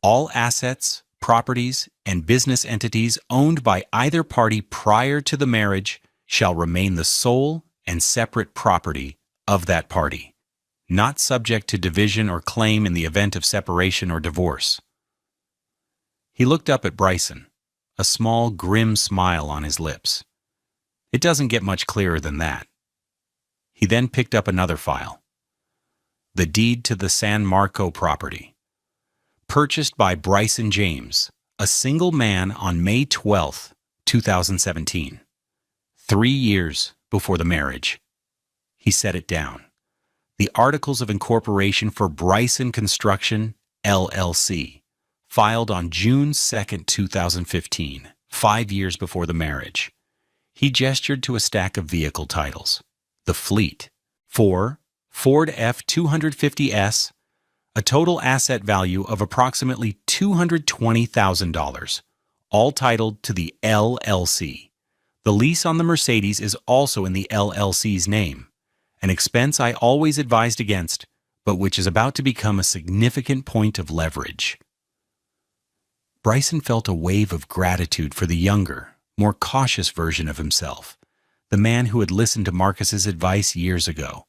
All assets, properties, and business entities owned by either party prior to the marriage shall remain the sole and separate property of that party, not subject to division or claim in the event of separation or divorce." He looked up at Bryson, a small, grim smile on his lips. It doesn't get much clearer than that. He then picked up another file. The deed to the San Marco property. Purchased by Bryson James, a single man on May 12, 2017. 3 years before the marriage. He set it down. The Articles of Incorporation for Bryson Construction, LLC, filed on June 2, 2015, 5 years before the marriage. He gestured to a stack of vehicle titles. The Fleet. 4 Ford F-250S, a total asset value of approximately $220,000, all titled to the LLC. The lease on the Mercedes is also in the LLC's name, an expense I always advised against but which is about to become a significant point of leverage. Bryson felt a wave of gratitude for the younger, more cautious version of himself, the man who had listened to Marcus's advice years ago.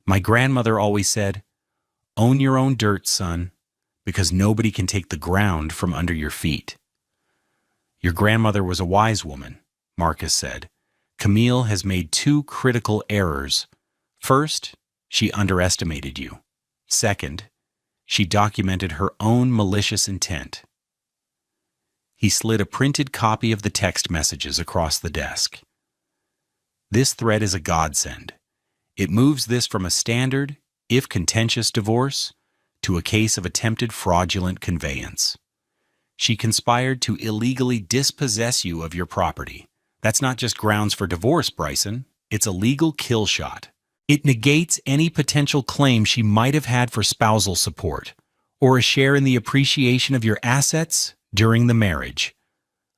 My grandmother always said, "Own your own dirt, son, because nobody can take the ground from under your feet." Your grandmother was a wise woman, Marcus said. Camille has made two critical errors. First, she underestimated you. Second, she documented her own malicious intent. He slid a printed copy of the text messages across the desk. This thread is a godsend. It moves this from a standard, if contentious divorce, to a case of attempted fraudulent conveyance. She conspired to illegally dispossess you of your property. That's not just grounds for divorce, Bryson. It's a legal kill shot. It negates any potential claim she might have had for spousal support or a share in the appreciation of your assets during the marriage.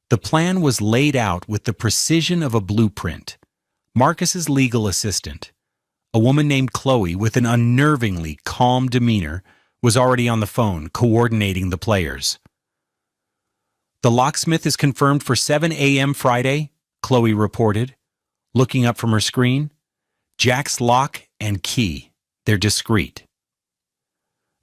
The plan was laid out with the precision of a blueprint. Marcus's legal assistant, a woman named Chloe with an unnervingly calm demeanor, was already on the phone coordinating the players. "The locksmith is confirmed for 7 a.m. Friday," Chloe reported, looking up from her screen. "Jack's lock and key. They're discreet.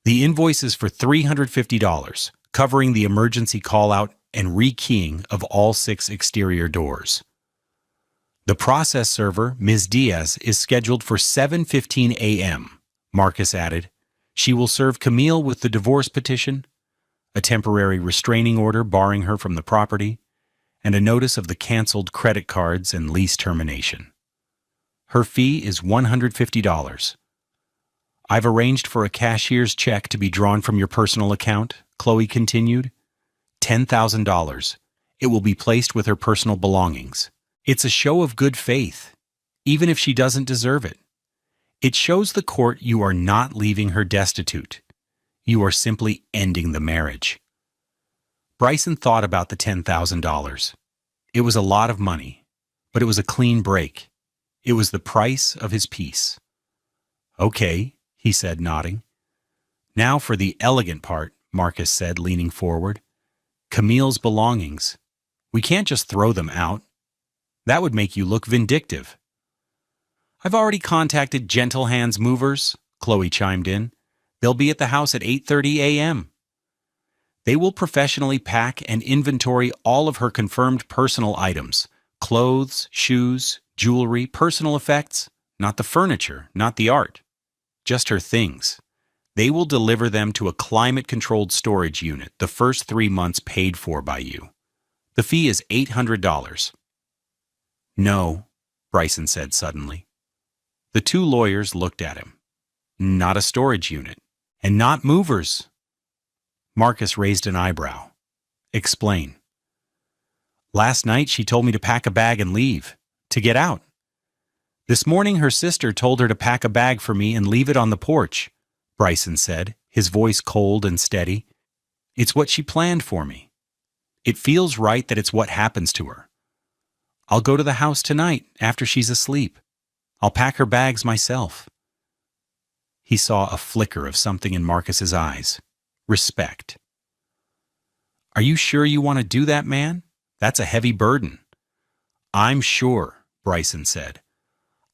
The invoice is for $350, covering the emergency call-out and rekeying of all 6 exterior doors. The process server, Ms. Diaz, is scheduled for 7:15 a.m., Marcus added. She will serve Camille with the divorce petition, a temporary restraining order barring her from the property, and a notice of the canceled credit cards and lease termination. Her fee is $150. I've arranged for a cashier's check to be drawn from your personal account," Chloe continued. $10,000. It will be placed with her personal belongings. It's a show of good faith, even if she doesn't deserve it. It shows the court you are not leaving her destitute. You are simply ending the marriage. Bryson thought about the $10,000. It was a lot of money, but it was a clean break. It was the price of his peace. "Okay," he said, nodding. "Now for the elegant part," Marcus said, leaning forward. "Camille's belongings. We can't just throw them out. That would make you look vindictive." "I've already contacted Gentle Hands Movers," Chloe chimed in. "They'll be at the house at 8:30 a.m. They will professionally pack and inventory all of her confirmed personal items, clothes, shoes, jewelry, personal effects, not the furniture, not the art, just her things. They will deliver them to a climate-controlled storage unit, the first 3 months paid for by you. The fee is $800. "No," Bryson said suddenly. The two lawyers looked at him. "Not a storage unit, and not movers." Marcus raised an eyebrow. "Explain." "Last night she told me to pack a bag and leave, to get out. This morning her sister told her to pack a bag for me and leave it on the porch," Bryson said, his voice cold and steady. "It's what she planned for me. It feels right that it's what happens to her. I'll go to the house tonight after she's asleep. I'll pack her bags myself." He saw a flicker of something in Marcus's eyes. Respect. "Are you sure you want to do that, man? That's a heavy burden." "I'm sure," Bryson said.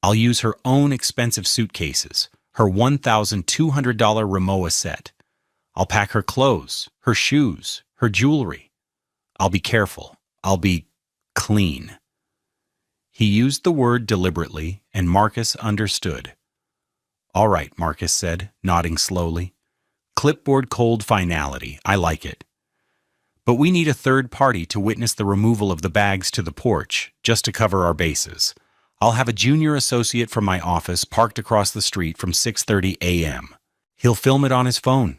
"I'll use her own expensive suitcases, her $1,200 Rimowa set. I'll pack her clothes, her shoes, her jewelry. I'll be careful. I'll be clean." He used the word deliberately, and Marcus understood. "All right," Marcus said, nodding slowly. "Clipboard cold finality. I like it. But we need a third party to witness the removal of the bags to the porch, just to cover our bases. I'll have a junior associate from my office parked across the street from 6:30 a.m. He'll film it on his phone."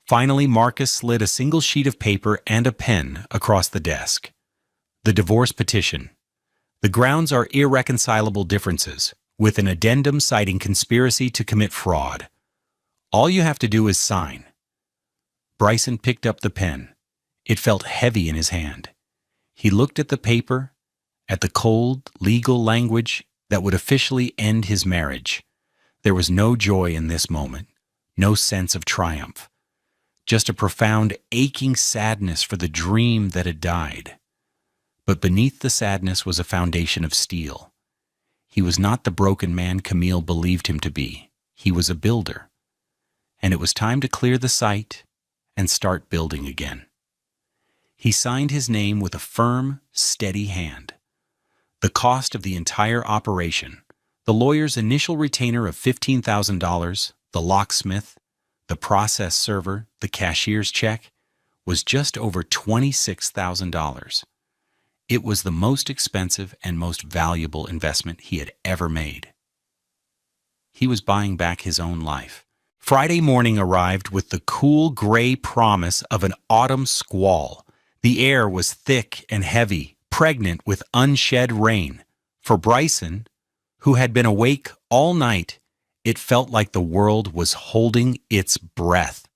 Finally, Marcus slid a single sheet of paper and a pen across the desk. "The divorce petition. The grounds are irreconcilable differences, with an addendum citing conspiracy to commit fraud. All you have to do is sign." Bryson picked up the pen. It felt heavy in his hand. He looked at the paper, at the cold, legal language that would officially end his marriage. There was no joy in this moment, no sense of triumph, just a profound aching sadness for the dream that had died. But beneath the sadness was a foundation of steel. He was not the broken man Camille believed him to be. He was a builder. And it was time to clear the site and start building again. He signed his name with a firm, steady hand. The cost of the entire operation, the lawyer's initial retainer of $15,000, the locksmith, the process server, the cashier's check, was just over $26,000. It was the most expensive and most valuable investment he had ever made. He was buying back his own life. Friday morning arrived with the cool gray promise of an autumn squall. The air was thick and heavy, pregnant with unshed rain. For Bryson, who had been awake all night, it felt like the world was holding its breath.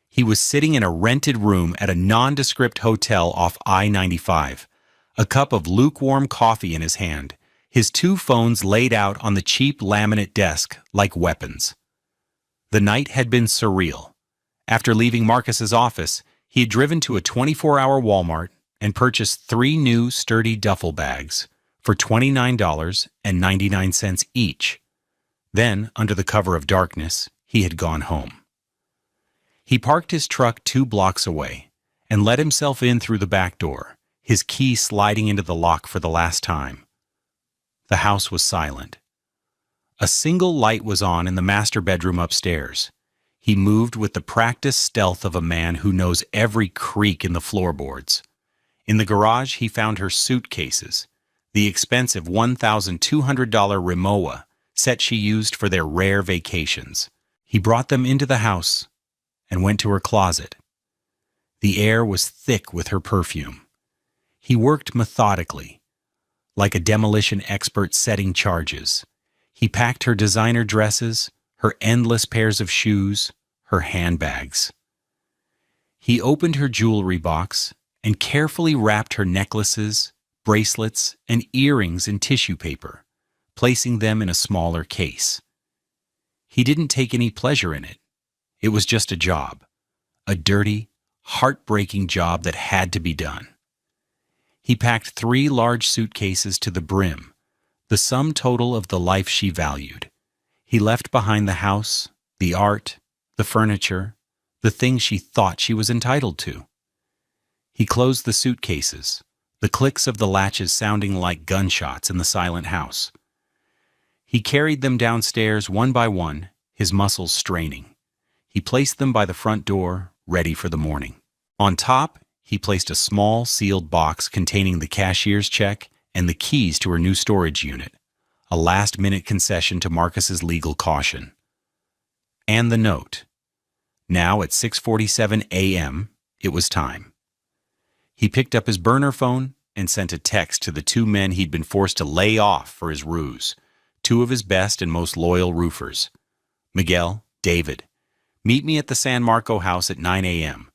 He was sitting in a rented room at a nondescript hotel off I-95, a cup of lukewarm coffee in his hand, his two phones laid out on the cheap laminate desk like weapons. The night had been surreal. After leaving Marcus's office, he had driven to a 24-hour Walmart and purchased 3 new sturdy duffel bags for $29.99 each. Then, under the cover of darkness, he had gone home. He parked his truck 2 blocks away and let himself in through the back door, his key sliding into the lock for the last time. The house was silent. A single light was on in the master bedroom upstairs. He moved with the practiced stealth of a man who knows every creak in the floorboards. In the garage, he found her suitcases, the expensive $1,200 Rimowa set she used for their rare vacations. He brought them into the house and went to her closet. The air was thick with her perfume. He worked methodically, like a demolition expert setting charges. He packed her designer dresses, her endless pairs of shoes, her handbags. He opened her jewelry box and carefully wrapped her necklaces, bracelets, and earrings in tissue paper, placing them in a smaller case. He didn't take any pleasure in it. It was just a job, a dirty, heartbreaking job that had to be done. He packed 3 large suitcases to the brim, the sum total of the life she valued. He left behind the house, the art, the furniture, the things she thought she was entitled to. He closed the suitcases, the clicks of the latches sounding like gunshots in the silent house. He carried them downstairs one by one, his muscles straining. He placed them by the front door, ready for the morning. On top, he placed a small sealed box containing the cashier's check and the keys to her new storage unit, a last-minute concession to Marcus's legal caution. And the note. Now at 6:47 a.m., it was time. He picked up his burner phone and sent a text to the 2 men he'd been forced to lay off for his ruse, 2 of his best and most loyal roofers. Miguel, David, meet me at the San Marco house at 9 a.m.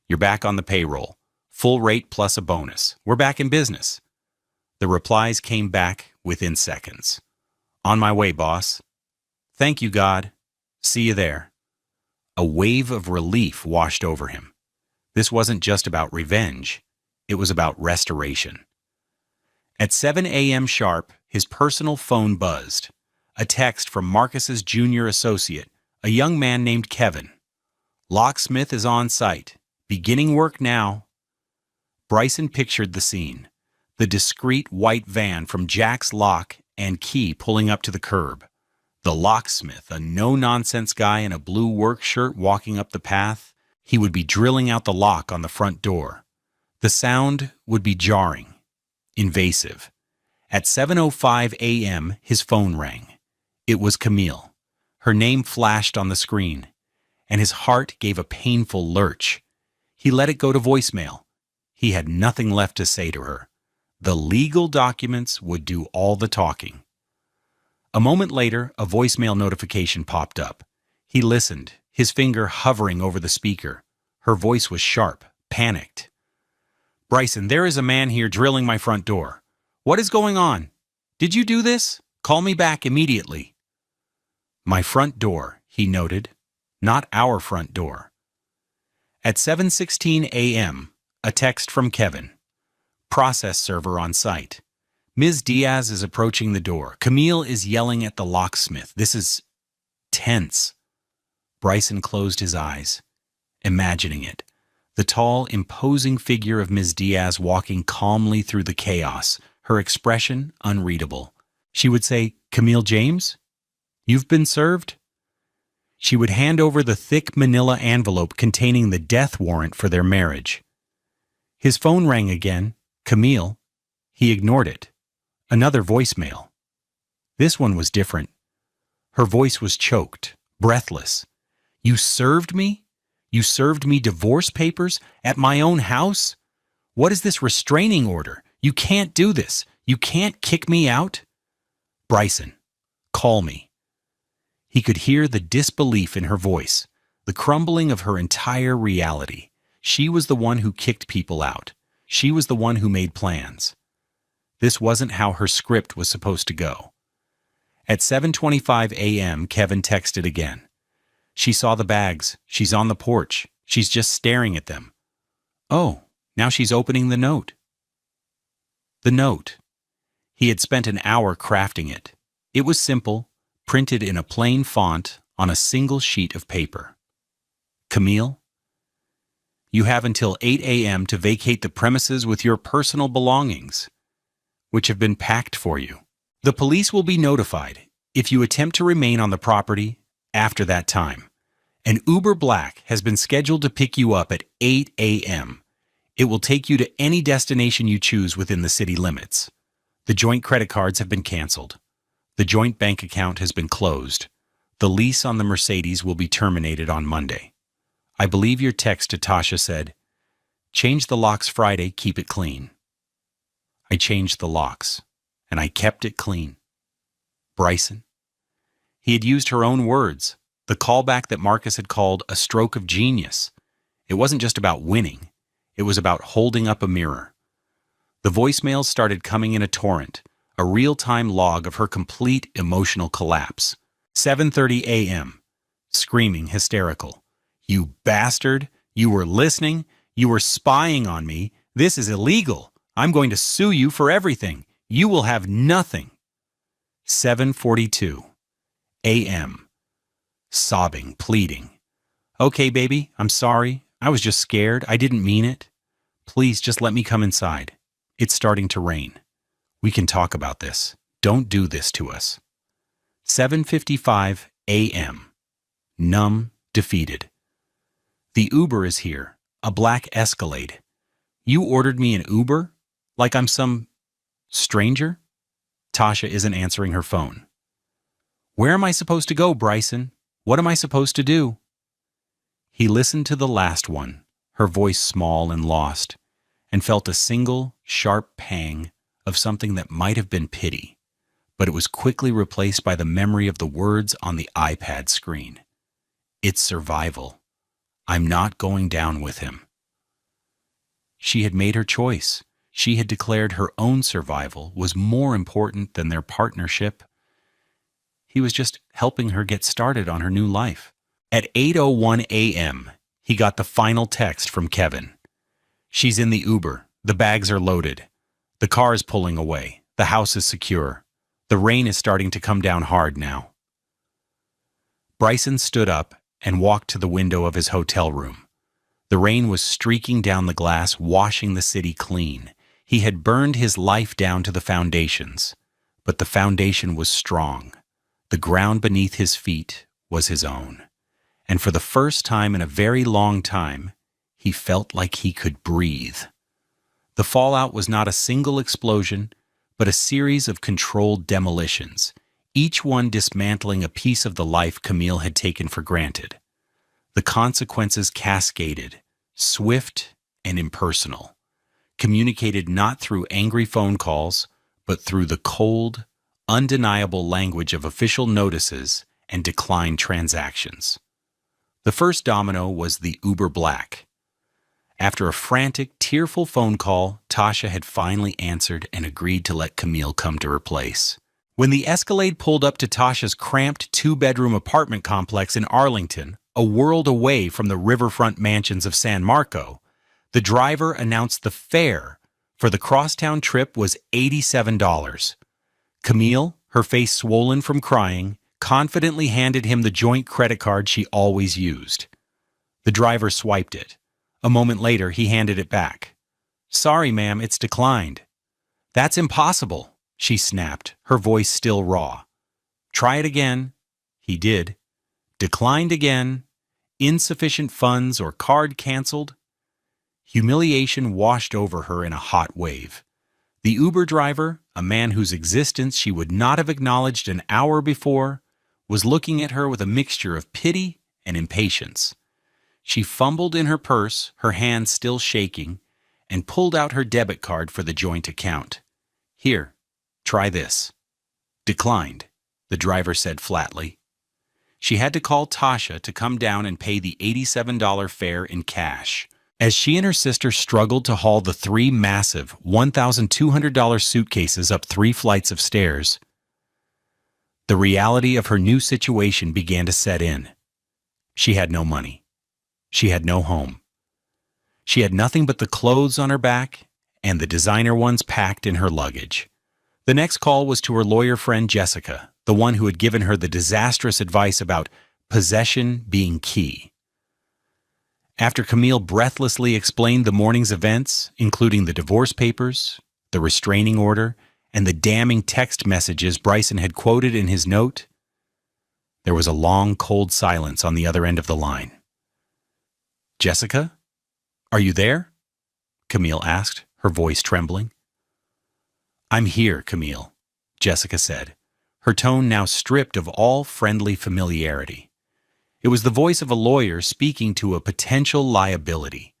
You're back on the payroll. Full rate plus a bonus. We're back in business. The replies came back within seconds. On my way, boss. Thank you, God. See you there. A wave of relief washed over him. This wasn't just about revenge. It was about restoration. At 7 a.m. sharp, his personal phone buzzed. A text from Marcus's junior associate, a young man named Kevin. Locksmith is on site. Beginning work now. Bryson pictured the scene. The discreet white van from Jack's Lock and Key pulling up to the curb. The locksmith, a no-nonsense guy in a blue work shirt walking up the path. He would be drilling out the lock on the front door. The sound would be jarring, invasive. At 7:05 a.m., his phone rang. It was Camille. Her name flashed on the screen, and his heart gave a painful lurch. He let it go to voicemail. He had nothing left to say to her. The legal documents would do all the talking. A moment later, a voicemail notification popped up. He listened, his finger hovering over the speaker. Her voice was sharp, panicked. Bryson, there is a man here drilling my front door. What is going on? Did you do this? Call me back immediately. My front door, he noted, not our front door. At 7:16 a.m., a text from Kevin. Process server on site. Ms. Diaz is approaching the door. Camille is yelling at the locksmith. This is tense. Bryson closed his eyes, imagining it. The tall, imposing figure of Ms. Diaz walking calmly through the chaos, her expression unreadable. She would say, "Camille James? You've been served?" She would hand over the thick manila envelope containing the death warrant for their marriage. His phone rang again. Camille. He ignored it. Another voicemail. This one was different. Her voice was choked, breathless. "You served me? You served me divorce papers at my own house? What is this restraining order? You can't do this. You can't kick me out." "Bryson, call me." He could hear the disbelief in her voice, the crumbling of her entire reality. She was the one who kicked people out. She was the one who made plans. This wasn't how her script was supposed to go. At 7:25 a.m., Kevin texted again. "She saw the bags. She's on the porch. She's just staring at them." Oh, now she's opening the note. The note. He had spent an hour crafting it. It was simple, printed in a plain font on a single sheet of paper. "Camille, you have until 8 a.m. to vacate the premises with your personal belongings, which have been packed for you. The police will be notified if you attempt to remain on the property after that time. An Uber Black has been scheduled to pick you up at 8 a.m. It will take you to any destination you choose within the city limits. The joint credit cards have been canceled. The joint bank account has been closed. The lease on the Mercedes will be terminated on Monday. I believe your text to Tasha said, 'Change the locks Friday, keep it clean.' I changed the locks, and I kept it clean." Bryson. He had used her own words, the callback that Marcus had called a stroke of genius. It wasn't just about winning. It was about holding up a mirror. The voicemails started coming in a torrent, a real-time log of her complete emotional collapse. 7:30 a.m., screaming hysterical. "You bastard! You were listening! You were spying on me! This is illegal! I'm going to sue you for everything! You will have nothing!" 7:42 a.m., sobbing, pleading. "Okay, baby, I'm sorry. I was just scared. I didn't mean it. Please just let me come inside. It's starting to rain. We can talk about this. Don't do this to us." 7:55 a.m., numb, defeated. "The Uber is here, a black Escalade. You ordered me an Uber? Like I'm some stranger?" Tasha isn't answering her phone. "Where am I supposed to go, Bryson? What am I supposed to do?" He listened to the last one, her voice small and lost, and felt a single, sharp pang of something that might have been pity, but it was quickly replaced by the memory of the words on the iPad screen. "It's survival. I'm not going down with him." She had made her choice. She had declared her own survival was more important than their partnership. He was just helping her get started on her new life. At 8:01 a.m., he got the final text from Kevin. "She's in the Uber. The bags are loaded. The car is pulling away. The house is secure. The rain is starting to come down hard now." Bryson stood up and walked to the window of his hotel room. The rain was streaking down the glass, washing the city clean. He had burned his life down to the foundations, but the foundation was strong. The ground beneath his feet was his own. And for the first time in a very long time, he felt like he could breathe. The fallout was not a single explosion, but a series of controlled demolitions, each one dismantling a piece of the life Camille had taken for granted. The consequences cascaded, swift and impersonal, communicated not through angry phone calls, but through the cold, undeniable language of official notices and declined transactions. The first domino was the Uber Black. After a frantic, tearful phone call, Tasha had finally answered and agreed to let Camille come to her place. When the Escalade pulled up to Tasha's cramped two-bedroom apartment complex in Arlington, a world away from the riverfront mansions of San Marco, the driver announced the fare for the crosstown trip was $87. Camille, her face swollen from crying, confidently handed him the joint credit card she always used. The driver swiped it. A moment later, he handed it back. "Sorry, ma'am, it's declined." "That's impossible," she snapped, her voice still raw. "Try it again." He did. Declined again. Insufficient funds or card canceled. Humiliation washed over her in a hot wave. The Uber driver, a man whose existence she would not have acknowledged an hour before, was looking at her with a mixture of pity and impatience. She fumbled in her purse, her hand still shaking, and pulled out her debit card for the joint account. "Here, try this." "Declined," the driver said flatly. She had to call Tasha to come down and pay the $87 fare in cash. As she and her sister struggled to haul the three massive $1,200 suitcases up 3 flights of stairs, the reality of her new situation began to set in. She had no money. She had no home. She had nothing but the clothes on her back and the designer ones packed in her luggage. The next call was to her lawyer friend Jessica, the one who had given her the disastrous advice about possession being key. After Camille breathlessly explained the morning's events, including the divorce papers, the restraining order, and the damning text messages Bryson had quoted in his note, there was a long, cold silence on the other end of the line. "Jessica? Are you there?" Camille asked, her voice trembling. "I'm here, Camille," Jessica said, her tone now stripped of all friendly familiarity. It was the voice of a lawyer speaking to a potential liability.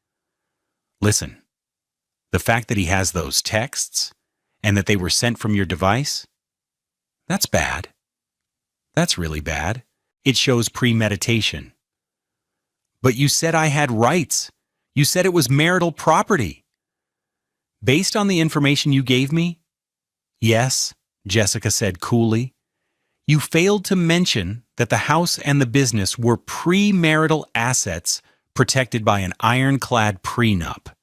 "Listen, the fact that he has those texts, and that they were sent from your device, that's bad. That's really bad. It shows premeditation." "But you said I had rights. You said it was marital property." "Based on the information you gave me?" "Yes," Jessica said coolly. "You failed to mention that the house and the business were premarital assets protected by an ironclad prenup.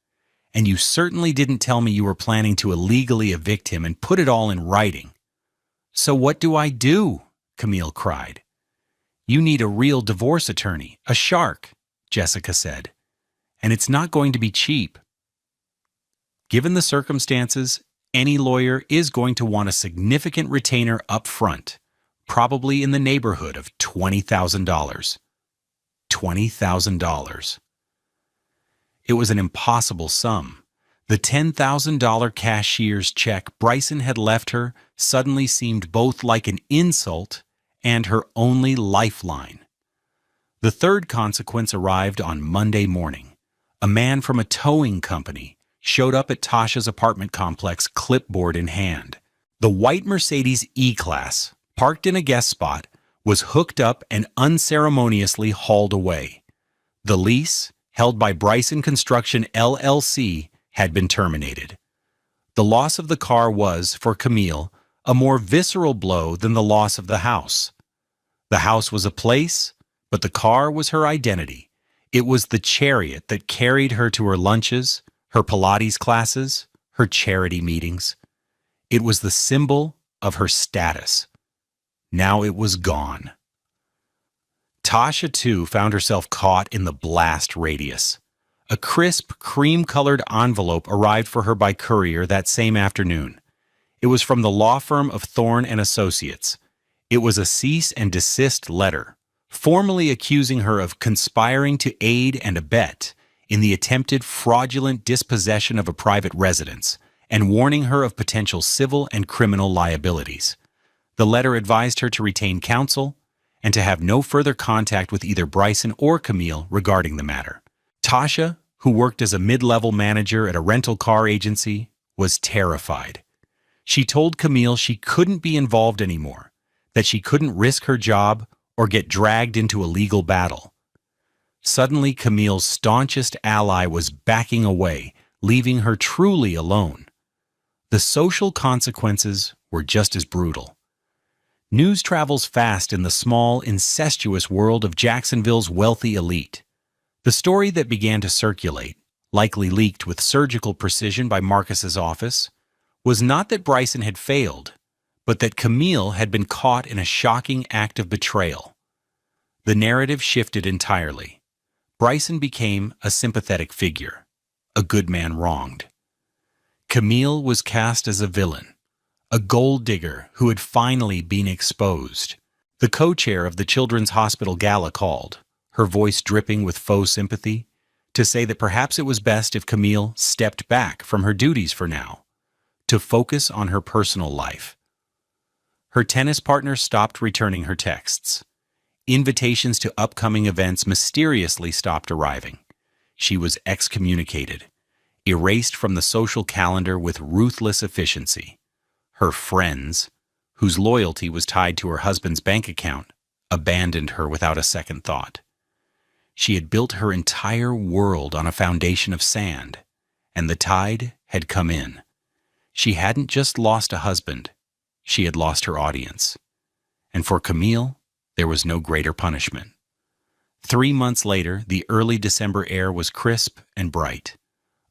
And you certainly didn't tell me you were planning to illegally evict him and put it all in writing." "So what do I do?" Camille cried. "You need a real divorce attorney, a shark," Jessica said. "And it's not going to be cheap. Given the circumstances, any lawyer is going to want a significant retainer up front, probably in the neighborhood of $20,000. $20,000. It was an impossible sum. The $10,000 cashier's check Bryson had left her suddenly seemed both like an insult and her only lifeline. The third consequence arrived on Monday morning. A man from a towing company showed up at Tasha's apartment complex, clipboard in hand. The white Mercedes E-Class, parked in a guest spot, was hooked up and unceremoniously hauled away. The lease, held by Bryson Construction LLC, had been terminated. The loss of the car was, for Camille, a more visceral blow than the loss of the house. The house was a place, but the car was her identity. It was the chariot that carried her to her lunches, her Pilates classes, her charity meetings. It was the symbol of her status. Now it was gone. Tasha, too, found herself caught in the blast radius. A crisp, cream-colored envelope arrived for her by courier that same afternoon. It was from the law firm of Thorne and Associates. It was a cease and desist letter, formally accusing her of conspiring to aid and abet in the attempted fraudulent dispossession of a private residence, and warning her of potential civil and criminal liabilities. The letter advised her to retain counsel and to have no further contact with either Bryson or Camille regarding the matter. Tasha, who worked as a mid-level manager at a rental car agency, was terrified. She told Camille she couldn't be involved anymore, that she couldn't risk her job or get dragged into a legal battle. Suddenly, Camille's staunchest ally was backing away, leaving her truly alone. The social consequences were just as brutal. News travels fast in the small, incestuous world of Jacksonville's wealthy elite. The story that began to circulate, likely leaked with surgical precision by Marcus's office, was not that Bryson had failed, but that Camille had been caught in a shocking act of betrayal. The narrative shifted entirely. Bryson became a sympathetic figure, a good man wronged. Camille was cast as a villain, a gold digger who had finally been exposed. The co-chair of the Children's Hospital Gala called, her voice dripping with faux sympathy, to say that perhaps it was best if Camille stepped back from her duties for now, to focus on her personal life. Her tennis partner stopped returning her texts. Invitations to upcoming events mysteriously stopped arriving. She was excommunicated, erased from the social calendar with ruthless efficiency. Her friends, whose loyalty was tied to her husband's bank account, abandoned her without a second thought. She had built her entire world on a foundation of sand, and the tide had come in. She hadn't just lost a husband, she had lost her audience. And for Camille, there was no greater punishment. 3 months later, the early December air was crisp and bright.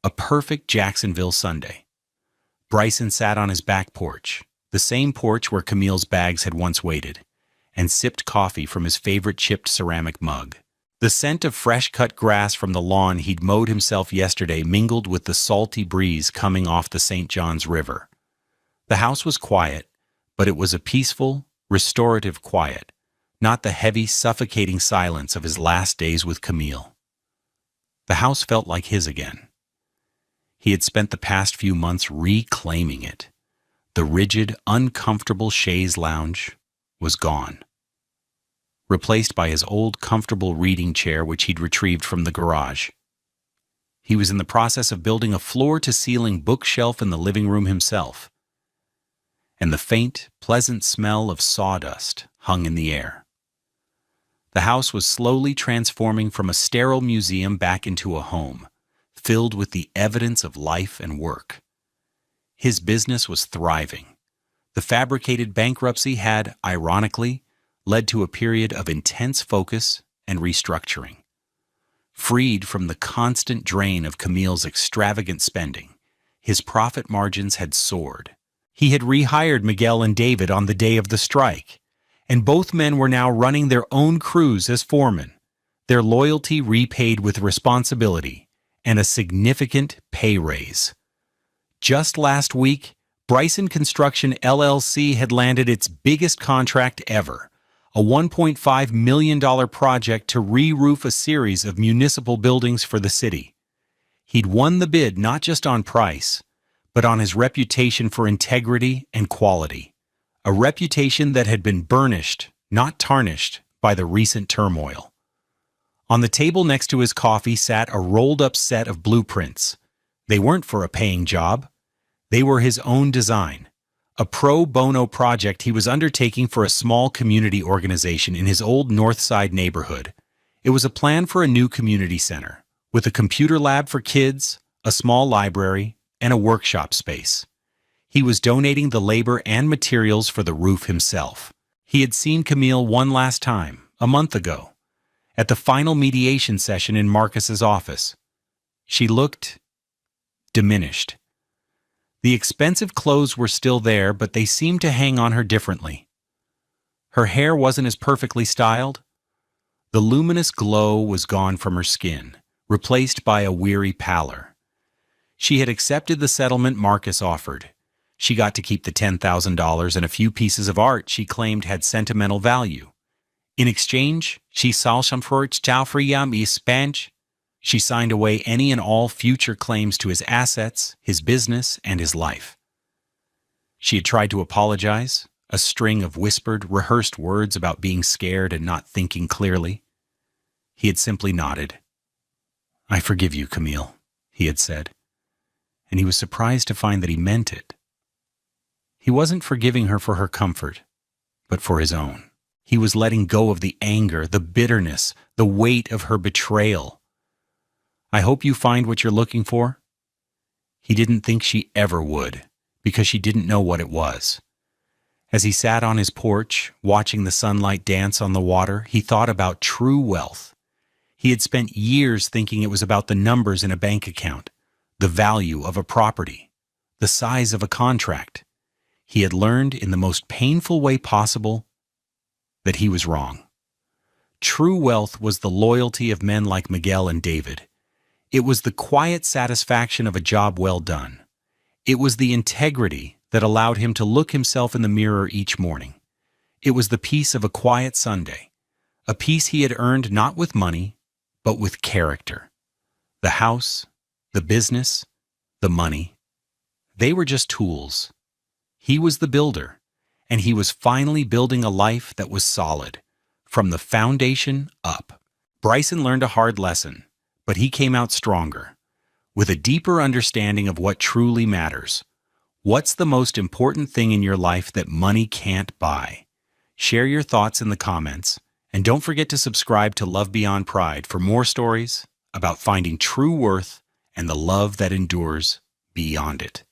A perfect Jacksonville Sunday. Bryson sat on his back porch, the same porch where Camille's bags had once waited, and sipped coffee from his favorite chipped ceramic mug. The scent of fresh-cut grass from the lawn he'd mowed himself yesterday mingled with the salty breeze coming off the St. Johns River. The house was quiet, but it was a peaceful, restorative quiet, not the heavy, suffocating silence of his last days with Camille. The house felt like his again. He had spent the past few months reclaiming it. The rigid, uncomfortable chaise lounge was gone, replaced by his old, comfortable reading chair which he'd retrieved from the garage. He was in the process of building a floor-to-ceiling bookshelf in the living room himself, and the faint, pleasant smell of sawdust hung in the air. The house was slowly transforming from a sterile museum back into a home, filled with the evidence of life and work. His business was thriving. The fabricated bankruptcy had, ironically, led to a period of intense focus and restructuring. Freed from the constant drain of Camille's extravagant spending, his profit margins had soared. He had rehired Miguel and David on the day of the strike, and both men were now running their own crews as foremen, their loyalty repaid with responsibility and a significant pay raise. Just last week, Bryson Construction LLC had landed its biggest contract ever, a $1.5 million project to re-roof a series of municipal buildings for the city. He'd won the bid not just on price, but on his reputation for integrity and quality, a reputation that had been burnished, not tarnished, by the recent turmoil. On the table next to his coffee sat a rolled-up set of blueprints. They weren't for a paying job. They were his own design, a pro bono project he was undertaking for a small community organization in his old North Side neighborhood. It was a plan for a new community center, with a computer lab for kids, a small library, and a workshop space. He was donating the labor and materials for the roof himself. He had seen Camille one last time, a month ago, at the final mediation session in Marcus's office. She looked diminished. The expensive clothes were still there, but they seemed to hang on her differently. Her hair wasn't as perfectly styled. The luminous glow was gone from her skin, replaced by a weary pallor. She had accepted the settlement Marcus offered. She got to keep the $10,000 and a few pieces of art she claimed had sentimental value. In exchange, she signed away any and all future claims to his assets, his business, and his life. She had tried to apologize, a string of whispered, rehearsed words about being scared and not thinking clearly. He had simply nodded. "I forgive you, Camille," he had said, and he was surprised to find that he meant it. He wasn't forgiving her for her comfort, but for his own. He was letting go of the anger, the bitterness, the weight of her betrayal. "I hope you find what you're looking for." He didn't think she ever would, because she didn't know what it was. As he sat on his porch, watching the sunlight dance on the water, he thought about true wealth. He had spent years thinking it was about the numbers in a bank account, the value of a property, the size of a contract. He had learned in the most painful way possible that he was wrong. True wealth was the loyalty of men like Miguel and David. It was the quiet satisfaction of a job well done. It was the integrity that allowed him to look himself in the mirror each morning. It was the peace of a quiet Sunday, a peace he had earned not with money, but with character. The house, the business, the money, they were just tools. He was the builder, and he was finally building a life that was solid, from the foundation up. Bryson learned a hard lesson, but he came out stronger, with a deeper understanding of what truly matters. What's the most important thing in your life that money can't buy? Share your thoughts in the comments, and don't forget to subscribe to Love Beyond Pride for more stories about finding true worth and the love that endures beyond it.